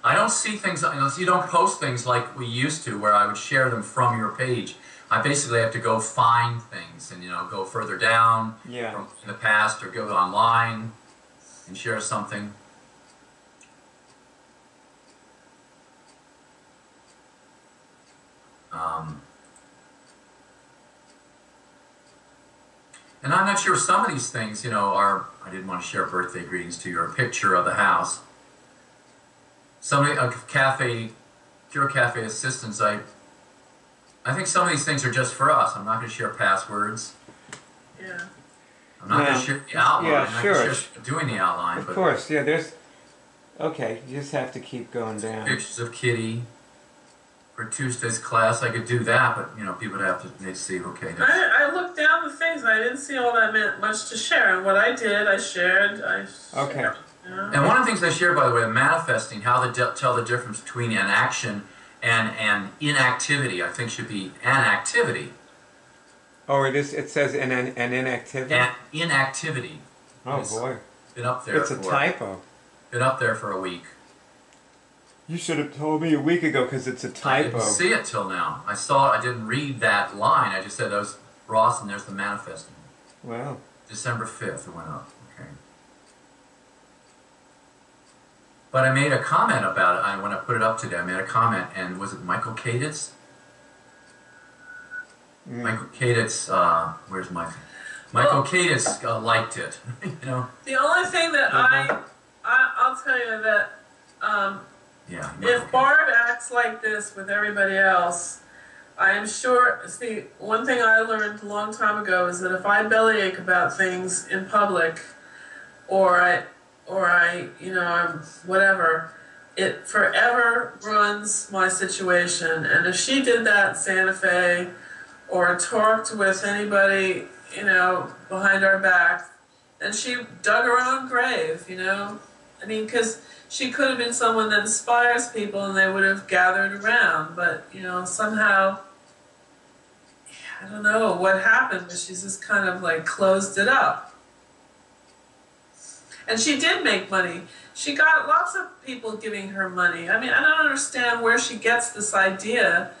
I don't see things, you don't post things like we used to where I would share them from your page. I basically have to go find things and, go further down from in the past or go online and share something. And I'm not sure some of these things, I didn't want to share birthday greetings to you, or a picture of the house. Pure Cafe assistants, I think some of these things are just for us. I'm not going to share passwords. Yeah. I'm not going to share the outline. Yeah, I'm not sure. going to share doing the outline. Of course, yeah, there's... Okay, you just have to keep going down. Pictures of Kitty. for Tuesday's class. I could do that, but you know, people would have to they'd see. Okay, that's, I looked down the things. I didn't see all that much to share. And what I did, I shared. Okay. Yeah. and one of the things I share, by the way, manifesting, how to tell the difference between an action and inactivity, I think should be an activity. Oh, it is. It says an inactivity. And inactivity. Oh It's boy, been up there. it's a typo. Been up there for a week. You should have told me a week ago because it's a I typo. didn't see it till now. I saw it. I didn't read that line. I just said that was Ross, and there's the manifesting. Wow. December 5th, it went up. Okay. But I made a comment about it. When I put it up today, I made a comment, and was it Michael Kaditz? Michael Kaditz, where's Michael? Michael Kaditz liked it. You know. The only thing that I'll tell you that Yeah. if Barb acts like this with everybody else, I am sure. See, one thing I learned a long time ago is that if I bellyache about things in public, or I, you know, I'm whatever, it forever ruins my situation. And if she did that in Santa Fe, or talked with anybody, you know, behind our back, then she dug her own grave, you know. I mean, because she could have been someone that inspires people and they would have gathered around, but, you know, somehow, I don't know what happened, but she's just kind of like closed it up. And she did make money. She got lots of people giving her money. I mean, I don't understand where she gets this idea.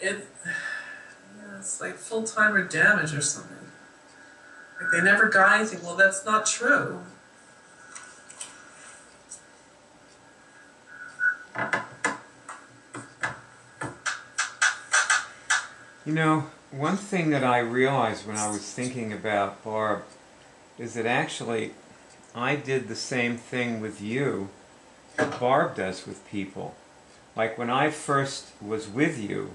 It's like full-timer damage or something. Like they never got anything. Well, that's not true. You know, one thing that I realized when I was thinking about Barb is that actually I did the same thing with you that Barb does with people. Like when I first was with you,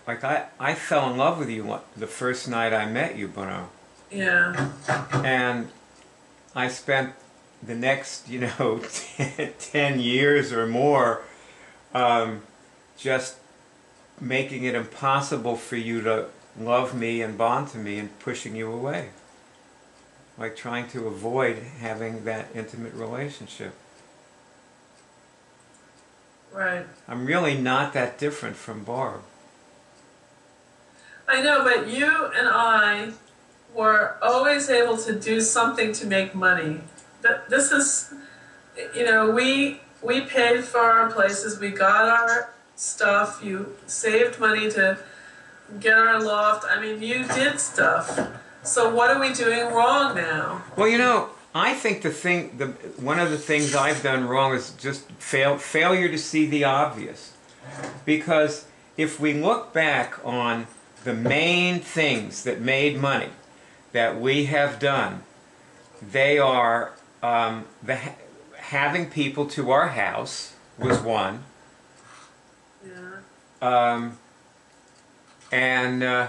like I fell in love with you the first night I met you, Bono. Yeah. And I spent the next, 10 years or more just making it impossible for you to love me and bond to me and pushing you away. Like trying to avoid having that intimate relationship. Right. I'm really not that different from Barb. I know, but you and I were always able to do something to make money. This is, we paid for our places, we got our stuff, you saved money to get our loft. I mean, you did stuff. So what are we doing wrong now? Well, I think one of the things I've done wrong is just failure to see the obvious. Because if we look back on the main things that made money that we have done, they are having people to our house was one. Yeah. And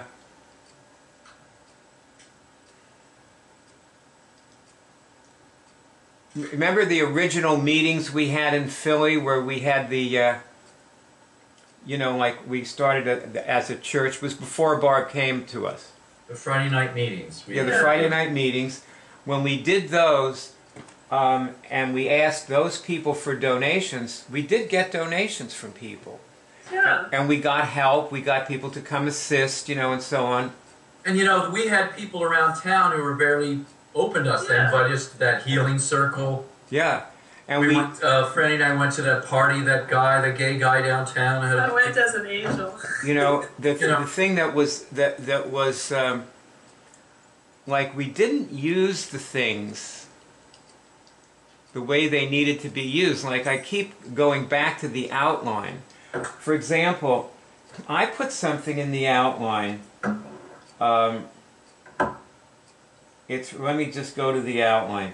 remember the original meetings we had in Philly where we had the, like we started as a church, was before Barb came to us. The Friday night meetings. Yeah, the Friday night meetings. When we did those, and we asked those people for donations, we did get donations from people. Yeah. And we got help, we got people to come assist, and so on. And we had people around town who were barely open to us. They invited us to that healing circle. Yeah. And we went, Franny and I went to that party, the gay guy downtown. I went as an angel. The thing that was like we didn't use the things the way they needed to be used. Like I keep going back to the outline. For example, I put something in the outline. Let me just go to the outline.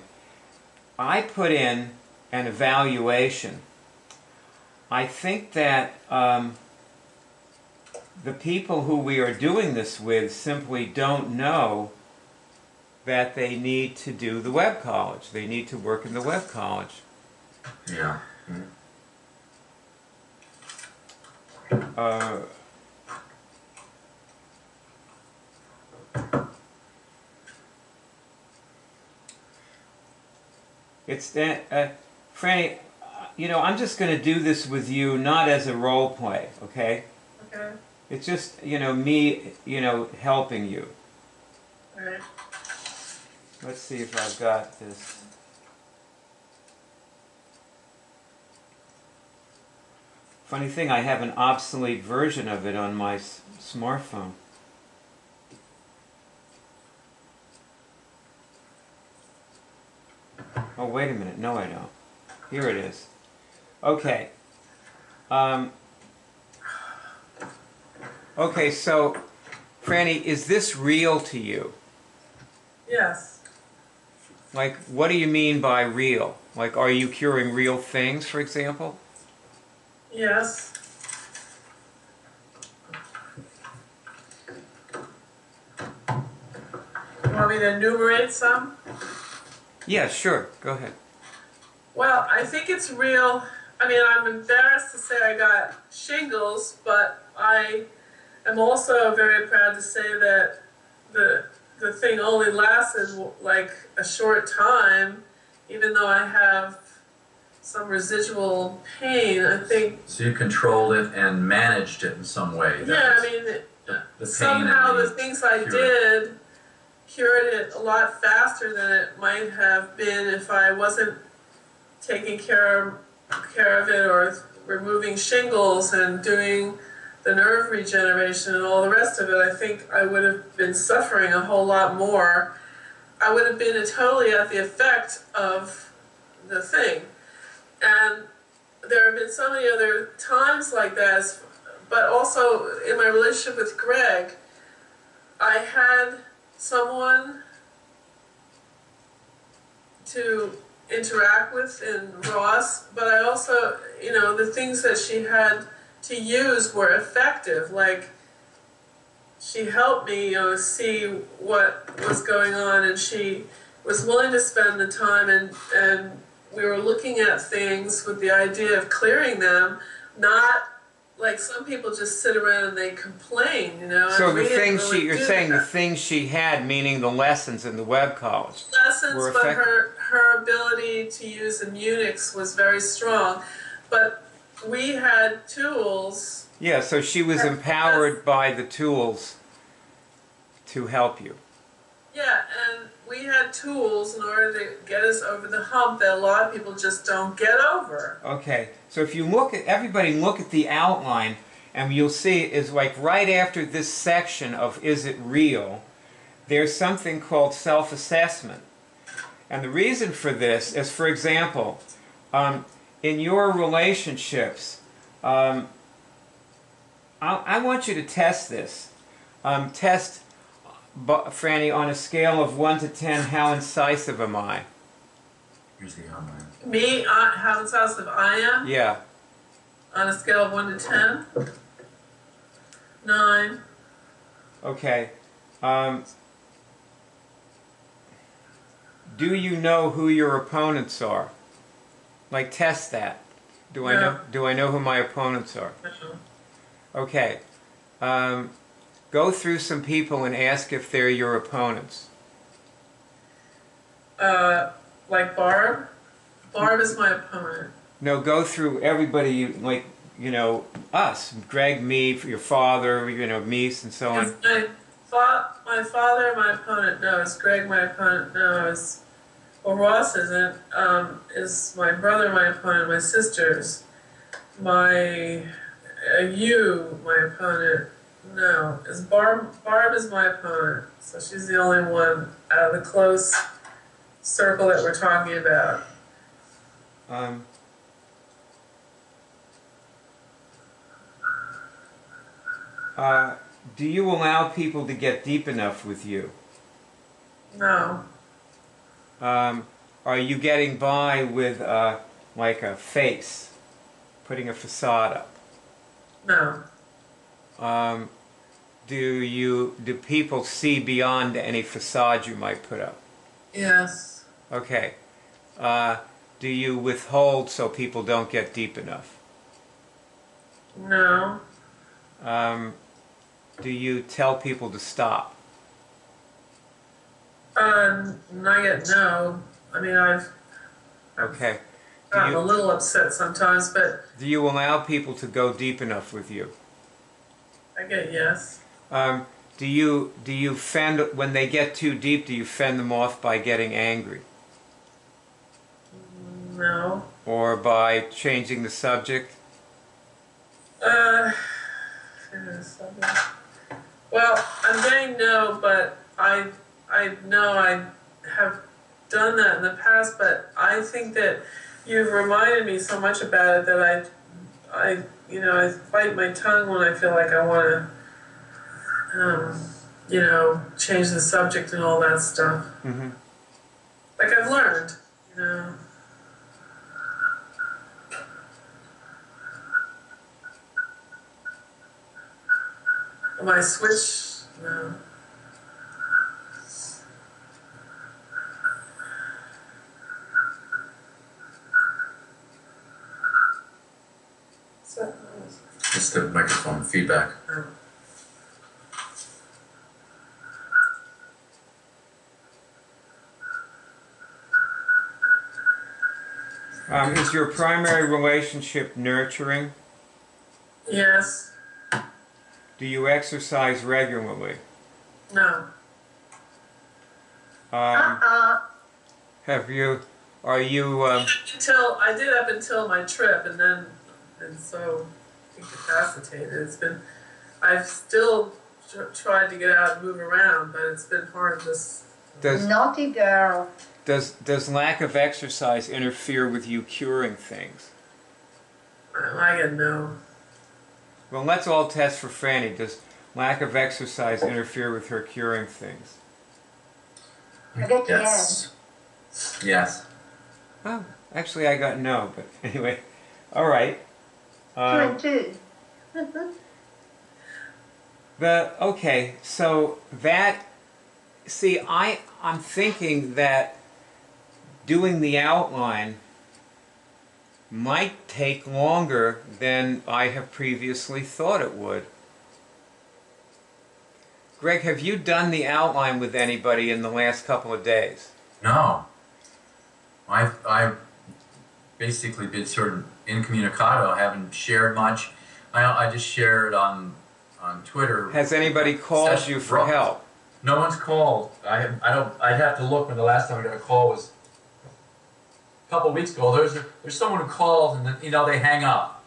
I put in an evaluation. I think that the people who we are doing this with simply don't know that they need to do the web college. They need to work in the web college. Yeah. uh, it's that, Franny, you know, I'm just going to do this with you not as a role play, okay? Okay. It's just, you know, me, you know, helping you. Alright. Let's see if I've got this. Funny thing, I have an obsolete version of it on my smartphone. Oh, wait a minute. No, I don't. Here it is. Okay. Okay, so, Franny, is this real to you? Yes. Like, what do you mean by real? Like, are you curing real things, for example? Yes. You want me to enumerate some? Yeah, sure. Go ahead. Well, I think it's real. I mean, I'm embarrassed to say I got shingles, but I am also very proud to say that the thing only lasted like a short time, even though I have some residual pain. I think. So you controlled it and managed it in some way. Yeah, I mean, the pain somehow and the things I cure. did cured it a lot faster than it might have been if I wasn't taking care of it or removing shingles and doing the nerve regeneration and all the rest of it. I think I would have been suffering a whole lot more. I would have been totally at the effect of the thing. And there have been so many other times like that, but also in my relationship with Greg, I had someone to interact with in Ross, but I also, you know, the things that she had to use were effective. Like, she helped me, you know, see what was going on, and she was willing to spend the time, and we were looking at things with the idea of clearing them, not like some people just sit around and they complain, you know. So and the we didn't things really you're do saying that. the things she had, meaning the lessons in the web college. Lessons, were but effective. her ability to use Immunix was very strong. But we had tools. Yeah, so she was Yes. empowered by the tools to help you. Yeah, and we had tools in order to get us over the hump that a lot of people just don't get over. Okay, so if you look at, everybody look at the outline, and you'll see is like right after this section of is it real, there's something called self-assessment. And the reason for this is, for example, in your relationships, I want you to test this. Test, Franny, on a scale of 1 to 10, how incisive am I? Here's the outline. Me, how incisive I am, Yeah. on a scale of 1 to 10, 9. Okay. Do you know who your opponents are? Like, test that. Do I know? Do I know who my opponents are? Okay. Go through some people and ask if they're your opponents. Like Barb. Barb is my opponent. No, go through everybody. Like, you know, us, Greg, me, your father, you know, Mies, and so on. Is my father my opponent? No. Is Greg my opponent? No. Well, Ross isn't. Is my brother my opponent? My sisters. You my opponent? No. Is Barb is my opponent. So she's the only one out of the close circle that we're talking about. Do you allow people to get deep enough with you? No. Are you getting by with like a face, putting a facade up? No. Do people see beyond any facade you might put up? Yes. Okay. Do you withhold so people don't get deep enough? No. do you tell people to stop? Not yet, no. I mean, I've Okay. gotten a little upset sometimes, but Do you allow people to go deep enough with you? I get yes. Do you fend, when they get too deep, do you fend them off by getting angry? No. Or by changing the subject? Well, I'm getting no, but I know I have done that in the past, but I think that you've reminded me so much about it that I bite my tongue when I feel like I want to, change the subject and all that stuff. Mm-hmm. Like I've learned. Am I switch? No. What's that noise? It's the microphone feedback. Oh. Is your primary relationship nurturing? Yes. Do you exercise regularly? No. Have you, are you, Until I did up until my trip, and then been so incapacitated. I've still tried to get out and move around, but it's been hard. Naughty girl. does lack of exercise interfere with you curing things? I get no. Well, let's all test for Franny. Does lack of exercise interfere with her curing things? I get yes. Yes. Oh, actually I got no, but anyway. All right. Two. Okay, so that, see, I'm thinking that doing the outline might take longer than I have previously thought it would. Greg, have you done the outline with anybody in the last couple of days? No. I've basically been sort of incommunicado. I haven't shared much. I just shared on Twitter. Has anybody called you for help? No one's called. I'd have to look when the last time I got a call was a couple of weeks ago. There's someone who calls and then, they hang up.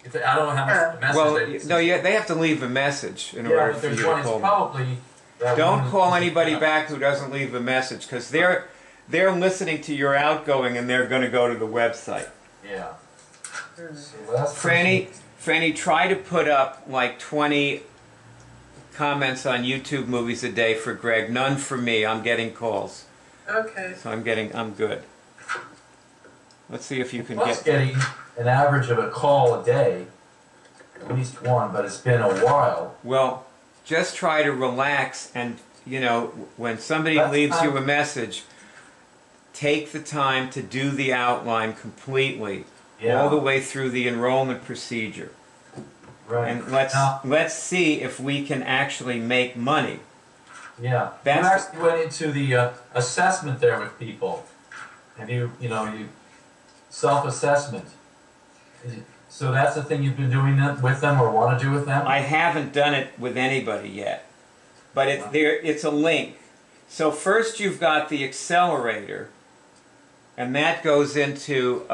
I don't know how much message they have to leave a message in order for you to call them. Probably don't call anybody back who doesn't leave a message, because they're listening to your outgoing and they're going to go to the website. Yeah. So Franny, try to put up like 20 comments on YouTube movies a day for Greg. None for me. I'm getting calls. Okay. So I'm good. Let's see if you can Plus getting an average of a call a day, at least one, but it's been a while. Well, just try to relax and, when somebody leaves you a message, take the time to do the outline completely, all the way through the enrollment procedure. Right. And let's see if we can actually make money. Yeah. You actually went into the assessment there with people, and you self-assessment. So that's the thing you've been doing with them or want to do with them? I haven't done it with anybody yet, but it's a link. So first you've got the accelerator, and that goes into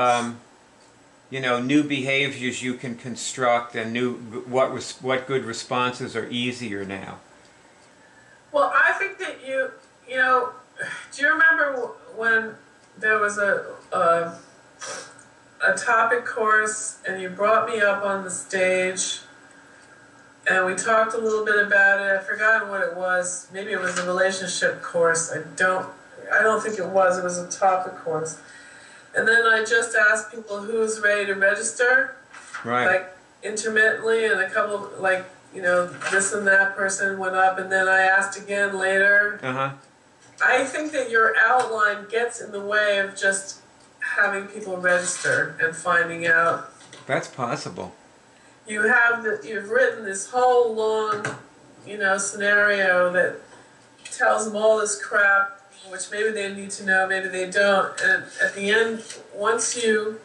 new behaviors you can construct and what good responses are easier now. Well, I think that do you remember when there was a topic course and you brought me up on the stage and we talked a little bit about it? I've forgotten what it was. Maybe it was a relationship course. I don't think it was. It was a topic course. And then I just asked people who's ready to register. Right. Like intermittently, and a couple this and that person went up, and then I asked again later. Uh-huh. I think that your outline gets in the way of just having people register and finding out. That's possible. you've written this whole long, scenario that tells them all this crap, which maybe they need to know, maybe they don't. And at the end, once you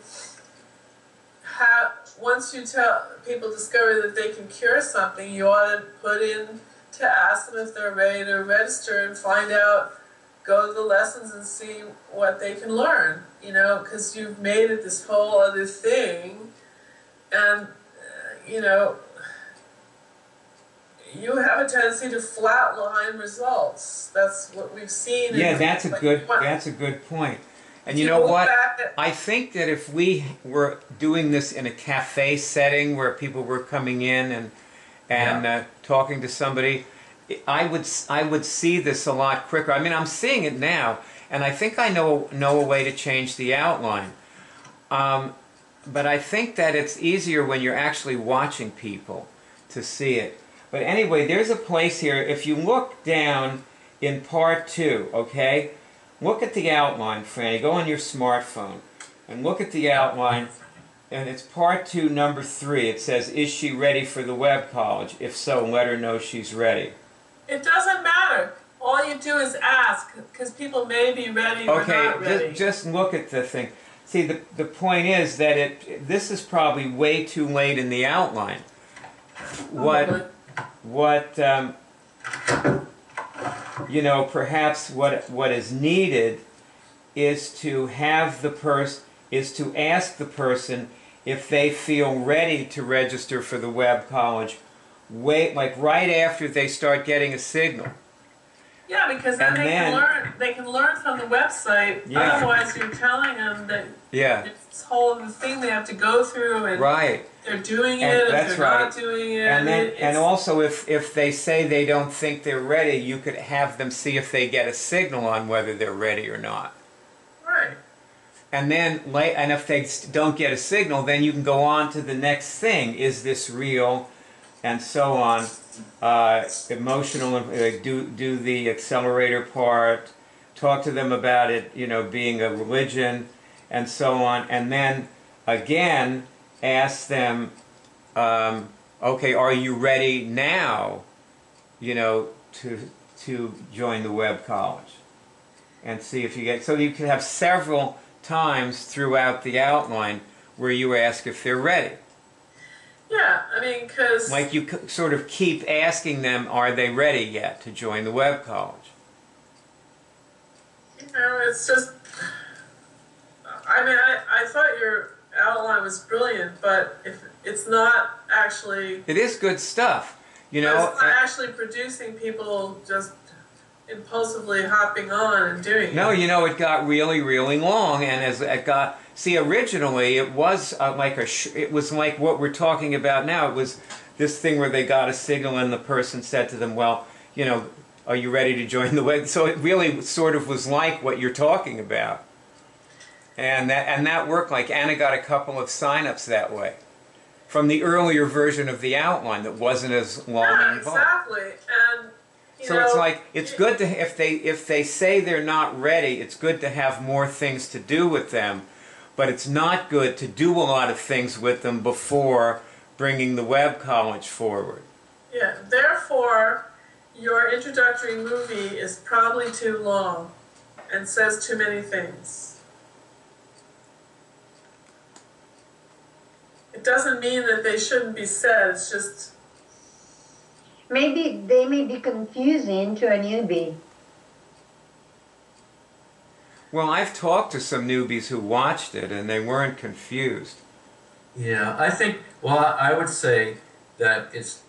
tell people discover that they can cure something, you ought to put in to ask them if they're ready to register and find out, go to the lessons and see what they can learn, because you've made it this whole other thing, and, you have a tendency to flatline results. That's what we've seen. Yeah, that's a good point. And you know what? I think that if we were doing this in a cafe setting where people were coming in and talking to somebody, I would see this a lot quicker. I mean, I'm seeing it now, and I think I know a way to change the outline. But I think that it's easier when you're actually watching people to see it. But anyway, there's a place here. If you look down in part 2, okay? Look at the outline, Franny. Go on your smartphone and look at the outline. And it's part 2, number 3. It says, is she ready for the web college? If so, let her know she's ready. It doesn't matter. All you do is ask, because people may be ready or not ready. Okay, just look at the thing. See, the point is that this is probably way too late in the outline. Perhaps what is needed is to have to ask the person if they feel ready to register for the web college, right after they start getting a signal. Yeah, because then they can learn from the website. Yeah. Otherwise, you're telling them that it's this whole other thing they have to go through, and they're doing it, and they're not doing it. And also, if they say they don't think they're ready, you could have them see if they get a signal on whether they're ready or not. Right. And then, and if they don't get a signal, then you can go on to the next thing. Is this real? And so on. Emotional, do the accelerator part, talk to them about it, being a religion, and so on. And then, again, ask them, okay, are you ready now, to join the web college? And see if you get, so you can have several times throughout the outline where you ask if they're ready. Yeah, I mean, because... Like you sort of keep asking them, are they ready yet to join the web college? It's just... I mean, I thought your outline was brilliant, but if it's not actually... It is good stuff, It's not actually producing people just impulsively hopping on and doing it. No, it got really, really long, and as it got... See, originally it was it was like what we're talking about now. It was this thing where they got a signal and the person said to them, well, are you ready to join the web? So it really sort of was like what you're talking about. And that worked. Like Anna got a couple of sign-ups that way from the earlier version of the outline that wasn't as long and involved. Exactly. And so it's like, it's good to, if they say they're not ready, it's good to have more things to do with them. But it's not good to do a lot of things with them before bringing the web college forward. Yeah, therefore, your introductory movie is probably too long and says too many things. It doesn't mean that they shouldn't be said, it's just... Maybe they may be confusing to a newbie. Well, I've talked to some newbies who watched it, and they weren't confused. Yeah, I think, well, I would say that it's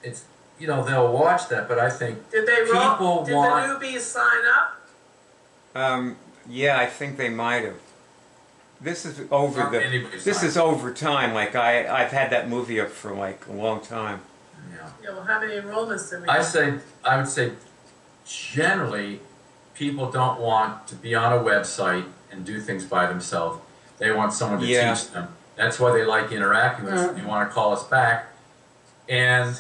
they'll watch that, but I think did the newbies sign up? Yeah, I think they might have. This is over this is over time. Like I've had that movie up for like a long time. Yeah, well, how many enrollments did we have? I would say generally people don't want to be on a website and do things by themselves. They want someone to teach them. That's why they like interacting with us. They want to call us back. And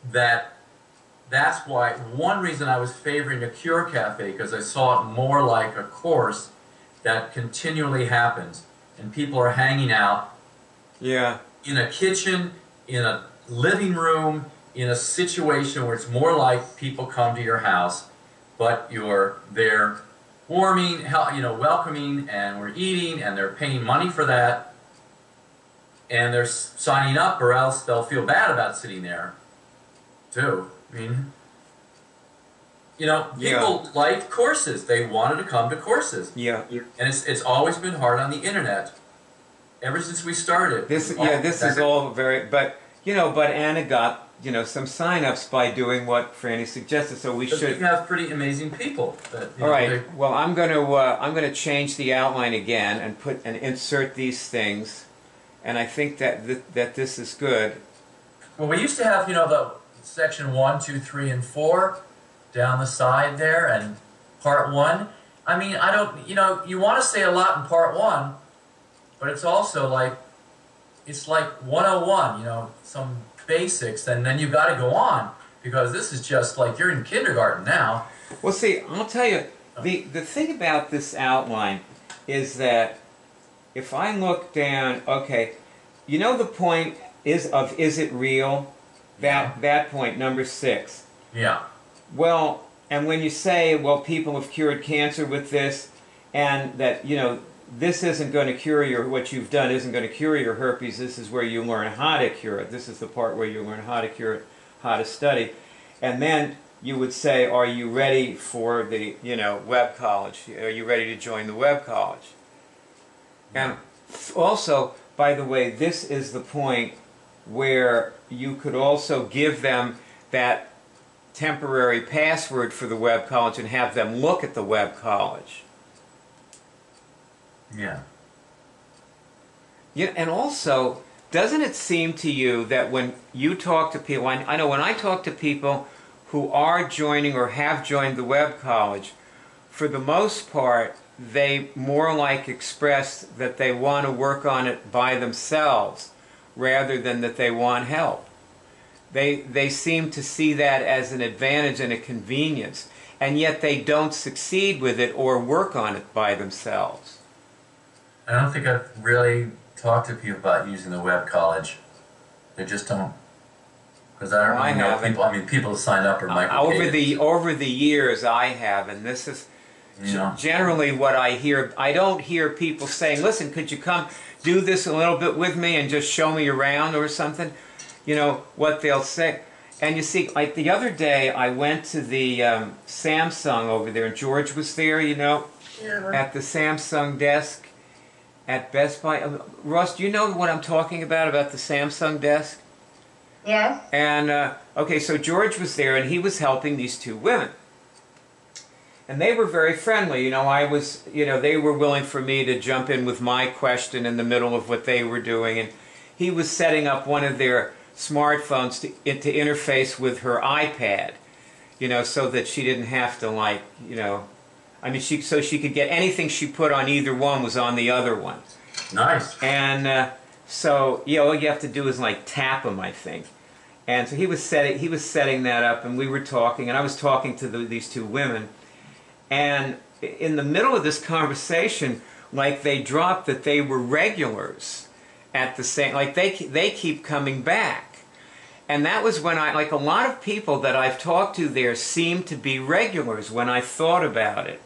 that's why, one reason I was favoring a Cure Cafe, because I saw it more like a course that continually happens. And people are hanging out in a kitchen, in a living room, in a situation where it's more like people come to your house, but you're there warming, welcoming, and we're eating, and they're paying money for that, and they're signing up, or else they'll feel bad about sitting there, too. I mean, people liked courses. They wanted to come to courses. Yeah. And it's always been hard on the internet, ever since we started. This is all very, but Anna got some sign-ups by doing what Franny suggested. So we should have pretty amazing people. All right. Well, I'm going to change the outline again and insert these things, and I think that this is good. Well, we used to have the section 1, 2, 3, and 4 down the side there, and part 1. I mean, I don't. You want to say a lot in part 1, but it's also it's like 101. Some basics, and then you've got to go on, because this is just like you're in kindergarten now. Well, see, I'll tell you, the thing about this outline is that if I look down, okay, the point is it real? That point, number 6. Yeah. Well, and when you say, well, people have cured cancer with this, and that, this isn't going to cure what you've done isn't going to cure your herpes. This is where you learn how to cure it. This is the part where you learn how to cure it, how to study. And then you would say, are you ready for the, web college? Are you ready to join the web college? And also, by the way, this is the point where you could also give them that temporary password for the web college and have them look at the web college. Yeah. Yeah, and also, doesn't it seem to you that when you talk to people, I know when I talk to people who are joining or have joined the web college, for the most part, they more like express that they want to work on it by themselves rather than that they want help. They seem to see that as an advantage and a convenience, and yet they don't succeed with it or work on it by themselves. I don't think I've really talked to people about using the web college. They just don't. Because I don't really know people. I mean, people who sign up are micro. Over the years, I have, and this is generally what I hear. I don't hear people saying, "Listen, could you come do this a little bit with me and just show me around or something?" What they'll say. And you see, like the other day, I went to the Samsung over there, and George was there. At the Samsung desk at Best Buy. Ross, do you know what I'm talking about the Samsung desk? Yes. And, okay, so George was there, and he was helping these 2 women. And they were very friendly. They were willing for me to jump in with my question in the middle of what they were doing. And he was setting up one of their smartphones to interface with her iPad, so that she didn't have to, so she could get anything she put on either one was on the other one. Nice. And so all you have to do is tap them, I think. And so he was setting that up, and we were talking, and I was talking to these 2 women, and in the middle of this conversation, they dropped that they were regulars at the same, they keep coming back. And that was when a lot of people that I've talked to there seem to be regulars when I thought about it.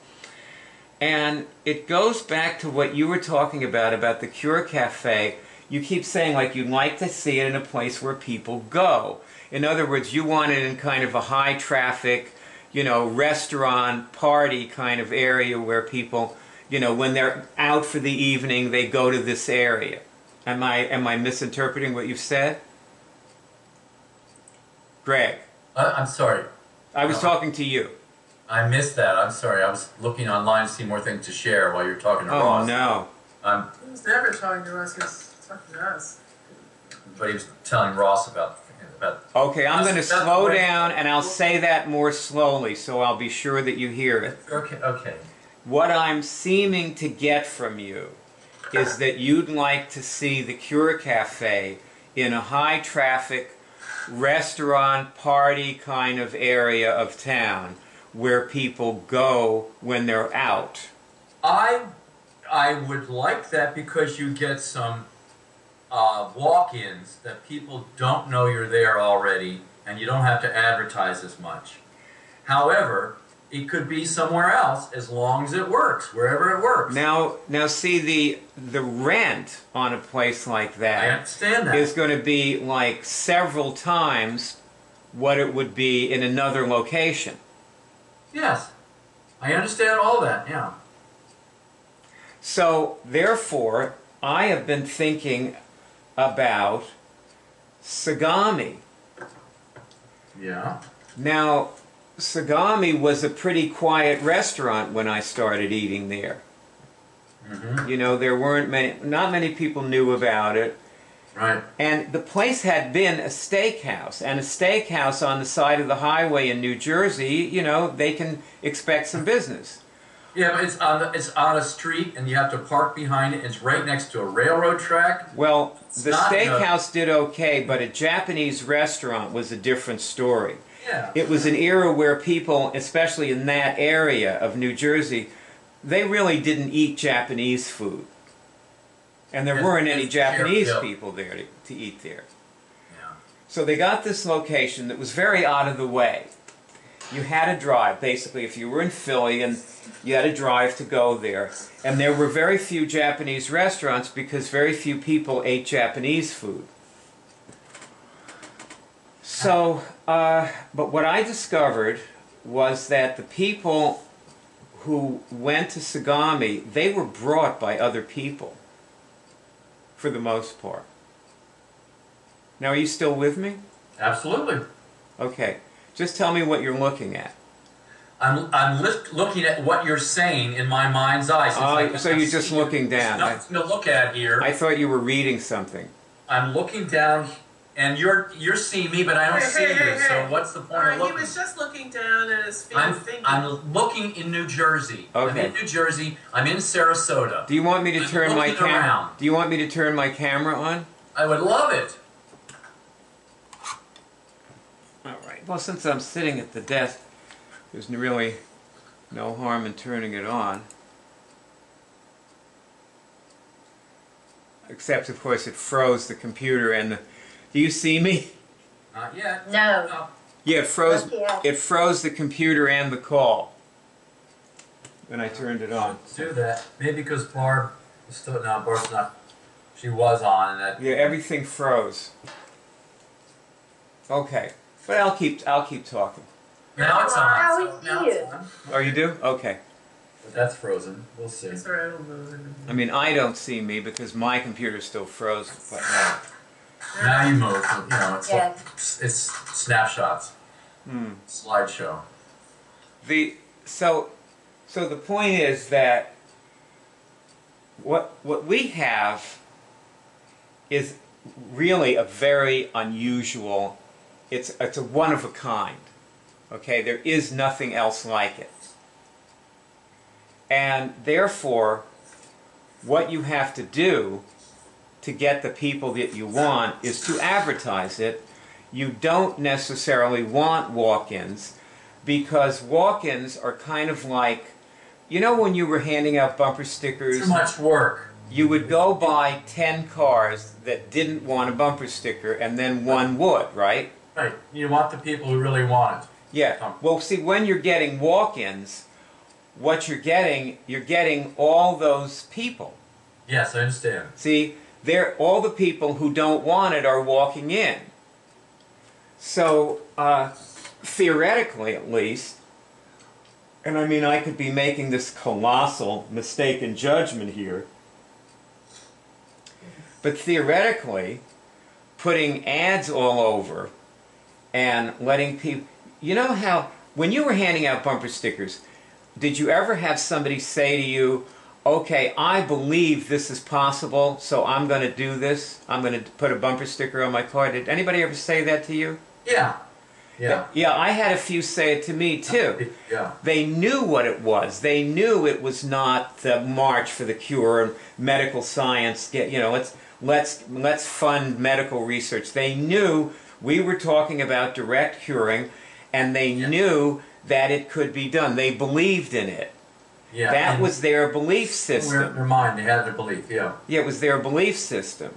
And it goes back to what you were talking about the Cure Cafe. You keep saying you'd like to see it in a place where people go. In other words, you want it in kind of a high traffic, restaurant, party kind of area where people, when they're out for the evening, they go to this area. Am I misinterpreting what you've said? Greg. I'm sorry. I was talking to you. I missed that. I'm sorry. I was looking online to see more things to share while you were talking to Ross. Oh, no. He's never talking to us. He's talking to us. But he was telling Ross about. Okay, I'm going to slow down, and I'll say that more slowly, so I'll be sure that you hear it. Okay. What I'm seeming to get from you is that you'd like to see the Cure Cafe in a high-traffic restaurant, party kind of area of town where people go when they're out. I would like that because you get some walk-ins that people don't know you're there already, and you don't have to advertise as much. However, it could be somewhere else as long as it works, wherever it works. Now see the rent on a place like I that understand that. is going to be like several times what it would be in another location. Yes, I understand all that. Yeah. So therefore, I have been thinking about Sagami. Yeah. Now, Sagami was a pretty quiet restaurant when I started eating there. Mm-hmm. You know, there weren't not many people knew about it. Right. And the place had been a steakhouse, and a steakhouse on the side of the highway in New Jersey, you know, they can expect some business. Yeah, but it's on a street, and you have to park behind it. It's right next to a railroad track. Well, the not steakhouse did okay, but a Japanese restaurant was a different story. Yeah. It was an era where people, especially in that area of New Jersey, they really didn't eat Japanese food. And there Yes, weren't any yes, Japanese yeah. people there to eat there. Yeah. So they got this location that was very out of the way. You had to drive, basically, if you were in Philly, and you had to drive to go there. And there were very few Japanese restaurants because very few people ate Japanese food. So, but what I discovered was that the people who went to Sagami, they were brought by other people, for the most part. Now, are you still with me? Absolutely. Okay. Just tell me what you're looking at. I'm looking at what you're saying in my mind's eye. So you're just looking down. There's nothing to look at here. I thought you were reading something. I'm looking down, and you're seeing me, but I don't see you. So what's the point of He looking? was just looking down at his feet, thinking. I'm looking in New Jersey. Okay. I'm in New Jersey. I'm in Sarasota. Do you want me to I'm turn my looking camera? around. Do you want me to turn my camera on? I would love it. All right. Well, since I'm sitting at the desk, there's really no harm in turning it on. Except, of course, it froze the computer and the... Do you see me? Not yet. No. Yeah, it froze. Not yet. It froze the computer and the call when I turned it on. Do that. Maybe because Barb is still no. Barb's not. She was on, and that. Yeah, everything froze. Okay, but I'll keep talking. Now it's on. How So is now you? it's on. Oh, you do? Okay. But that's frozen. We'll see. It's all right, we'll move it. I mean, I don't see me because my computer's still frozen. But Now you move. You know, it's Yes. it's snapshots. Slideshow. So the point is that what we have is really a very unusual. It's a one of a kind. Okay, there is nothing else like it. And therefore, what you have to do to get the people that you want is to advertise it. You don't necessarily want walk-ins because walk-ins are kind of like, you know, when you were handing out bumper stickers, Too much work. you would go buy 10 cars that didn't want a bumper sticker and then one would, right? Right. You want the people who really want it. Yeah. Well, see, when you're getting walk-ins, what you're getting all those people. Yes, I understand. See, all the people who don't want it are walking in. So, theoretically at least, and I mean I could be making this colossal mistaken judgment here, but theoretically, putting ads all over and letting people... You know how, when you were handing out bumper stickers, did you ever have somebody say to you, okay, I believe this is possible, so I'm going to do this. I'm going to put a bumper sticker on my car. Did anybody ever say that to you? Yeah. Yeah. Yeah, I had a few say it to me, too. Yeah. They knew what it was. They knew it was not the March for the Cure and medical science. Let's fund medical research. They knew we were talking about direct curing, and they knew that it could be done. They believed in it. Yeah. That and was their belief system. their mind. They had their belief. Yeah. Yeah, it was their belief system.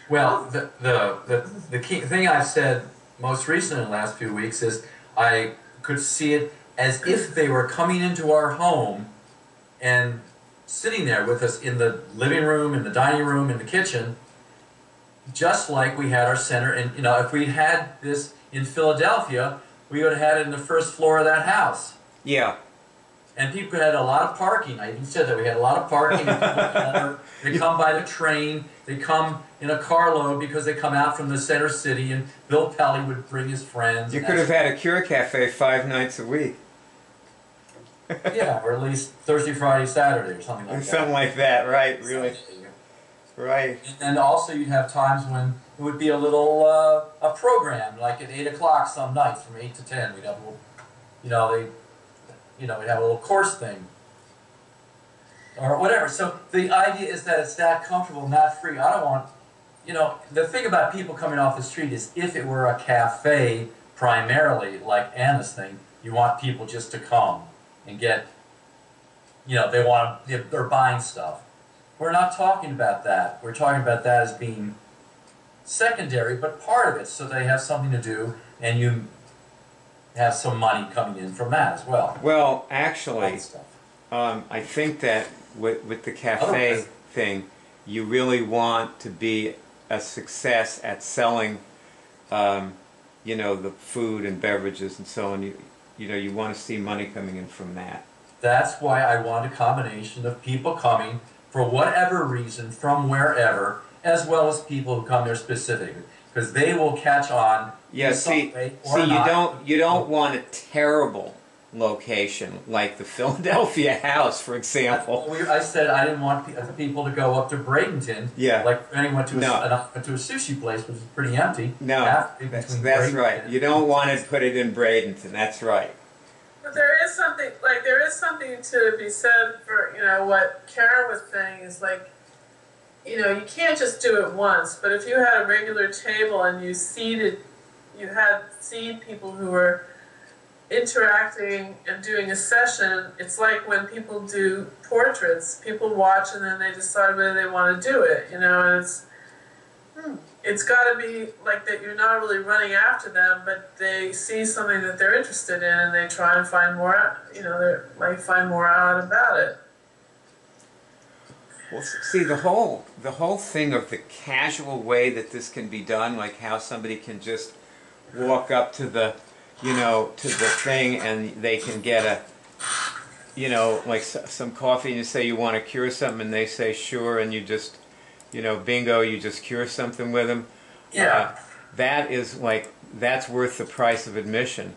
Well, the key thing I've said most recently in the last few weeks is I could see it as if they were coming into our home and sitting there with us in the living room, in the dining room, in the kitchen, just like we had our center. And you know, if we had this in Philadelphia, we would have had it in the first floor of that house. Yeah. And people had a lot of parking. I even said that we had a lot of parking. They come by the train. They come in a carload because they come out from the center city. And Bill Pelly would bring his friends. You could have had a Cure Cafe 5 nights a week. Yeah, or at least Thursday, Friday, Saturday, or something like that. Something like that, right? Really, right. And also, you'd have times when it would be a little a program, like at 8 o'clock some nights, from 8 to 10. We'd have a little, we'd have a little course thing, or whatever. So the idea is that it's that comfortable, not free. I don't want, the thing about people coming off the street is if it were a cafe primarily, like Anna's thing, you want people just to come and get, they're buying stuff. We're not talking about that. We're talking about that as being secondary, but part of it, so they have something to do, and you have some money coming in from that as well. Well, actually, I think that with the cafe thing, you really want to be a success at selling, the food and beverages and so on. You want to see money coming in from that. That's why I want a combination of people coming for whatever reason from wherever, as well as people who come there specifically, because they will catch on. Yeah, you don't want a terrible location like the Philadelphia House, for example. I said I didn't want people to go up to Bradenton. Yeah. Like anyone went to a sushi place, which was pretty empty. No, that's right. You don't want to put it in Bradenton. That's right. But there is something to be said for, what Karen was saying is like, you can't just do it once, but if you had a regular table and you had seed people who were interacting and doing a session, it's like when people do portraits, people watch and then they decide whether they want to do it, and it's got to be like that you're not really running after them, but they see something that they're interested in and they try and find more out, they might find more out about it. Well, see, the whole thing of the casual way that this can be done, like how somebody can just walk up to the, to the thing and they can get like some coffee and you say you want to cure something and they say sure and you just, bingo, you just cure something with them. Yeah. That's worth the price of admission.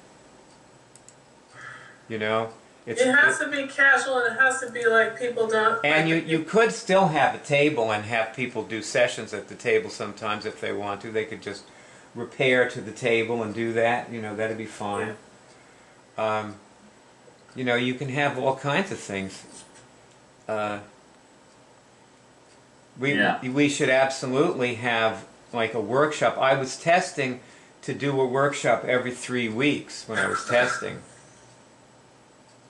It has to be casual and it has to be like people don't... And you could still have a table and have people do sessions at the table sometimes if they want to. They could just repair to the table and do that. That'd be fine. Yeah. You can have all kinds of things. We should absolutely have like a workshop. I was testing to do a workshop every 3 weeks when I was testing,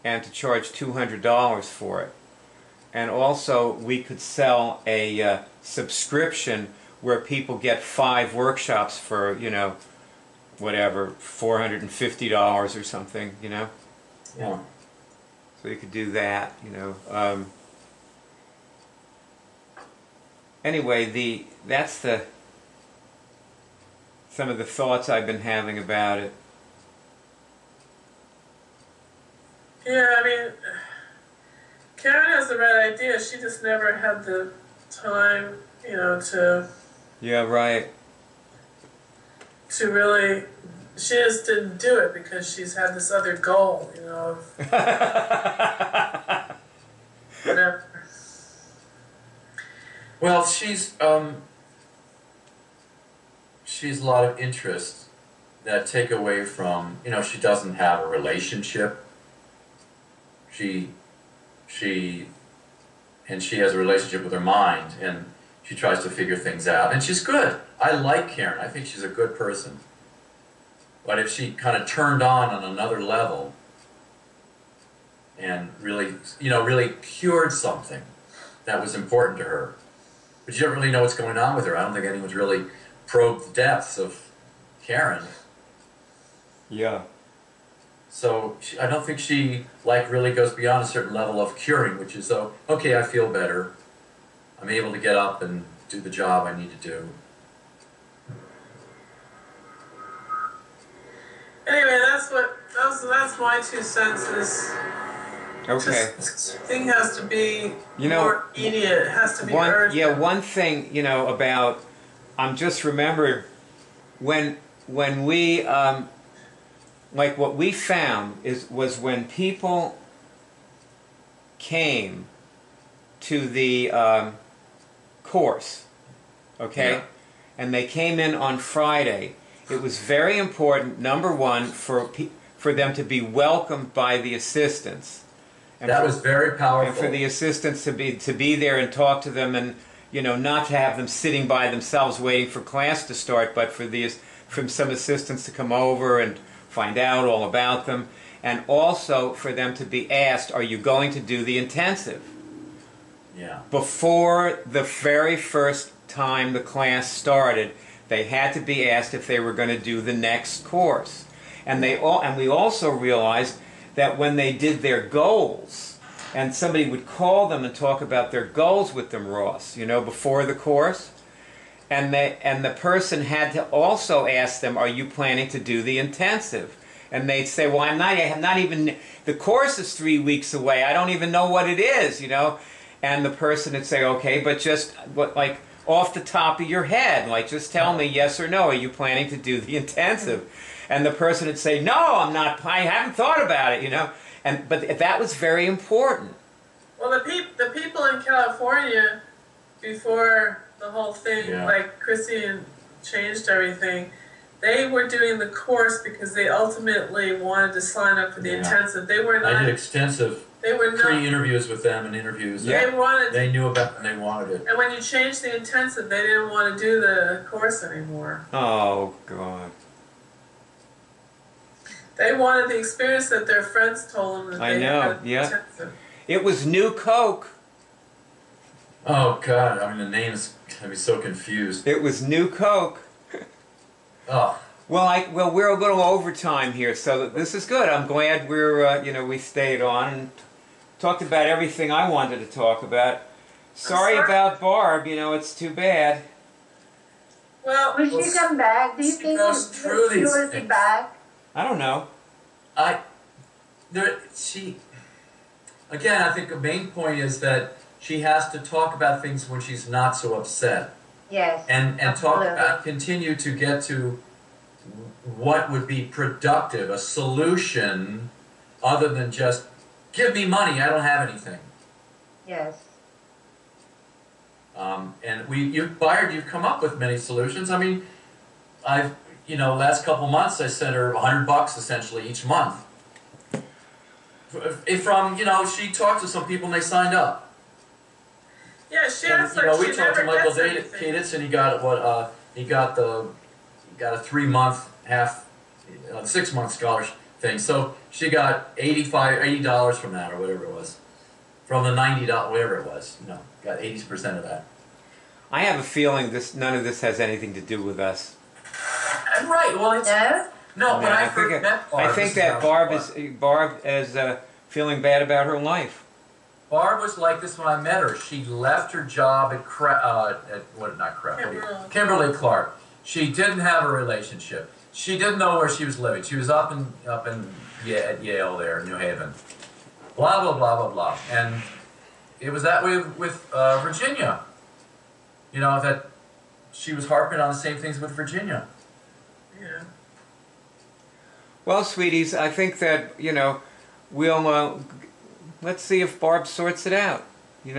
and to charge $200 for it. And also we could sell a subscription where people get 5 workshops for, whatever, $450 or something, Yeah. So you could do that, Anyway, that's some of the thoughts I've been having about it. Yeah, Karen has the right idea. She just never had the time, to... Yeah, right. To really... She just didn't do it because she's had this other goal, of... whatever. Well, she's a lot of interests that take away from, she doesn't have a relationship. She has a relationship with her mind, and she tries to figure things out, and she's good. I like Karen. I think she's a good person. But if she kind of turned on another level and really, really cured something that was important to her, But you don't really know what's going on with her. I don't think anyone's really probed the depths of Karen. Yeah. So I don't think she really goes beyond a certain level of curing, which is, oh, okay, I feel better. I'm able to get up and do the job I need to do. Anyway, that's my 2 cents. Is Okay. this thing has to be You know, more immediate. It has to be urgent. one thing, about, I'm just remembered when we, like what we found was when people came to the course, okay? Yeah. And they came in on Friday. It was very important, number one, for them to be welcomed by the assistants. And That for- was very powerful. And for the assistants to be there and talk to them, and not to have them sitting by themselves waiting for class to start, but from some assistants to come over and find out all about them, and also for them to be asked, are you going to do the intensive? Yeah. Before the very first time the class started, they had to be asked if they were going to do the next course. And we also realized that when they did their goals, and somebody would call them and talk about their goals with them, Ross, before the course, and the person had to also ask them, are you planning to do the intensive? And they'd say, well, I'm not even, the course is 3 weeks away, I don't even know what it is, And the person would say, okay, but just, like, off the top of your head, like, just tell me yes or no, are you planning to do the intensive? And the person would say, no, I'm not, I haven't thought about it, But that was very important. Well, the people in California, before the whole thing, Yeah. like Chrissy changed everything, they were doing the course because they ultimately wanted to sign up for the Yeah. intensive. They were I not. did extensive They were not. pre-interviews with them and interviews. Yeah. They wanted. They knew about it and they wanted it. And when you changed the intensive, they didn't want to do the course anymore. Oh, God. They wanted the experience that their friends told them that I they know, had yeah. intensive. It was New Coke. Oh, God, I mean, the name's gonna be so confused. It was New Coke. Oh, Well, we're a little overtime here, so this is good. I'm glad we stayed on and talked about everything I wanted to talk about. Sorry sorry. about Barb. It's too bad. Well, Will she come back? Do you she think goes that through she these will be things. back? I don't know. Again, I think the main point is that she has to talk about things when she's not so upset. Yes. And absolutely. continue to get to what would be productive, a solution other than just, give me money, I don't have anything. Yes. And you've come up with many solutions. I mean, last couple months I sent her $100 essentially each month. She talked to some people and they signed up. yeah, she And, acts like we she talked to never Michael gets anything. Caditz and he got a 3-month, 6-month scholarship thing. So she got $80 from that or whatever it was. From the $90, whatever it was, got 80% of that. I have a feeling none of this has anything to do with us. Right. Well, it's No? when I first met Barb. I think this is that how Barb is feeling bad about her life. Barb was like this when I met her. She left her job at Kimberly Clark. She didn't have a relationship. She didn't know where she was living. She was up at Yale there in New Haven. Blah blah blah blah blah. And it was that way with Virginia. That she was harping on the same things with Virginia. Yeah. Well, sweeties, I think that we'll let's see if Barb sorts it out. We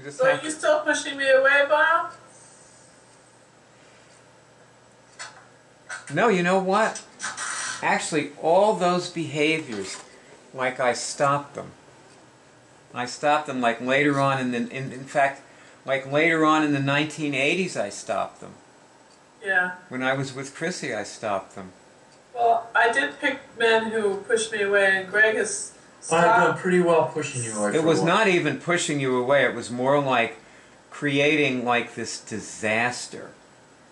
just So have are you still pushing me away, Bob? No, you know what? Actually, all those behaviors, like I stopped them. I stopped them like later on in fact, like later on in the 1980s I stopped them. Yeah. When I was with Chrissy, I stopped them. Well, I did pick men who pushed me away, and Greg has I've done stopped. pretty well pushing you away. It was not even pushing you away. It was more like creating like this disaster.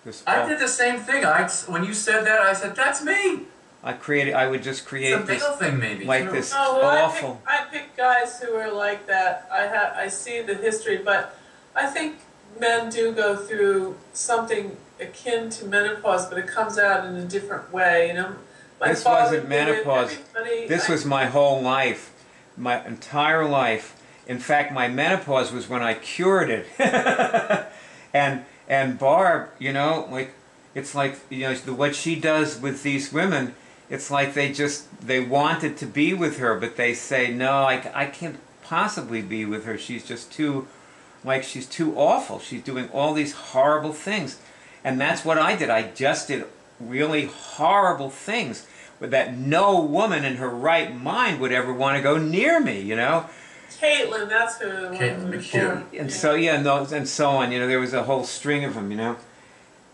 This I did the same thing. When you said that, I said, that's me. I would just create It's a this male thing, maybe. like too. this Oh, well, awful. I pick guys who are like that. I see the history, but I think men do go through something akin to menopause, but it comes out in a different way. You know, my This father wasn't did it, menopause. everybody- This was my whole life, my entire life. In fact, my menopause was when I cured it. and Barb, you know, like it's like, you know, what she does with these women, it's like they wanted to be with her, but they say, no, I can't possibly be with her. She's just too, like, she's too awful. She's doing all these horrible things. And that's what I did. I just did really horrible things that no woman in her right mind would ever want to go near me, you know? Caitlin, that's who. Caitlin McHugh. And so, yeah, and so on, you know, there was a whole string of them, you know?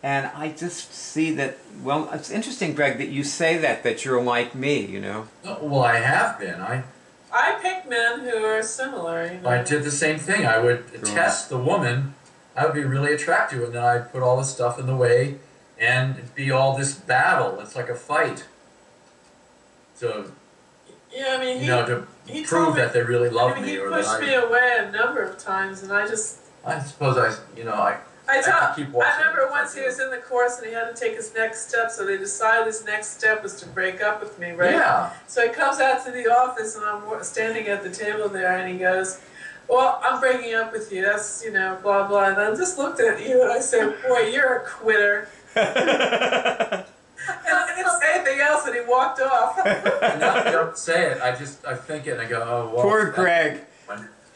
And I just see that, well, it's interesting, Greg, that you say that you're like me, you know? Well, I have been. I pick men who are similar. You know? I did the same thing. I would test the woman. I would be really attractive, and then I'd put all this stuff in the way, and it'd be all this battle. It's like a fight. So, Yeah, I mean, you know, to he prove told me, that they really love I mean, me, he or that pushed me away a number of times, and I suppose I keep watching. I remember once he was in the course and he had to take his next step, so they decided his next step was to break up with me, right? Yeah. So he comes out to the office and I'm standing at the table there and he goes, well, I'm breaking up with you, that's, you know, blah, blah. And I just looked at you and I said, boy, you're a quitter. And I didn't say anything else and he walked off. And now I don't say it. I think it and I go, oh, well. Poor Greg.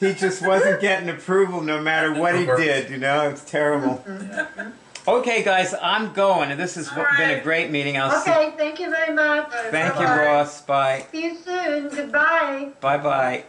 He just wasn't getting approval no matter what he did, you know? It's terrible. Okay, guys, I'm going. And this has been a great meeting. Okay, thank you very much. Thank you, Bye-bye. Ross. Bye. See you soon. Goodbye. Bye-bye.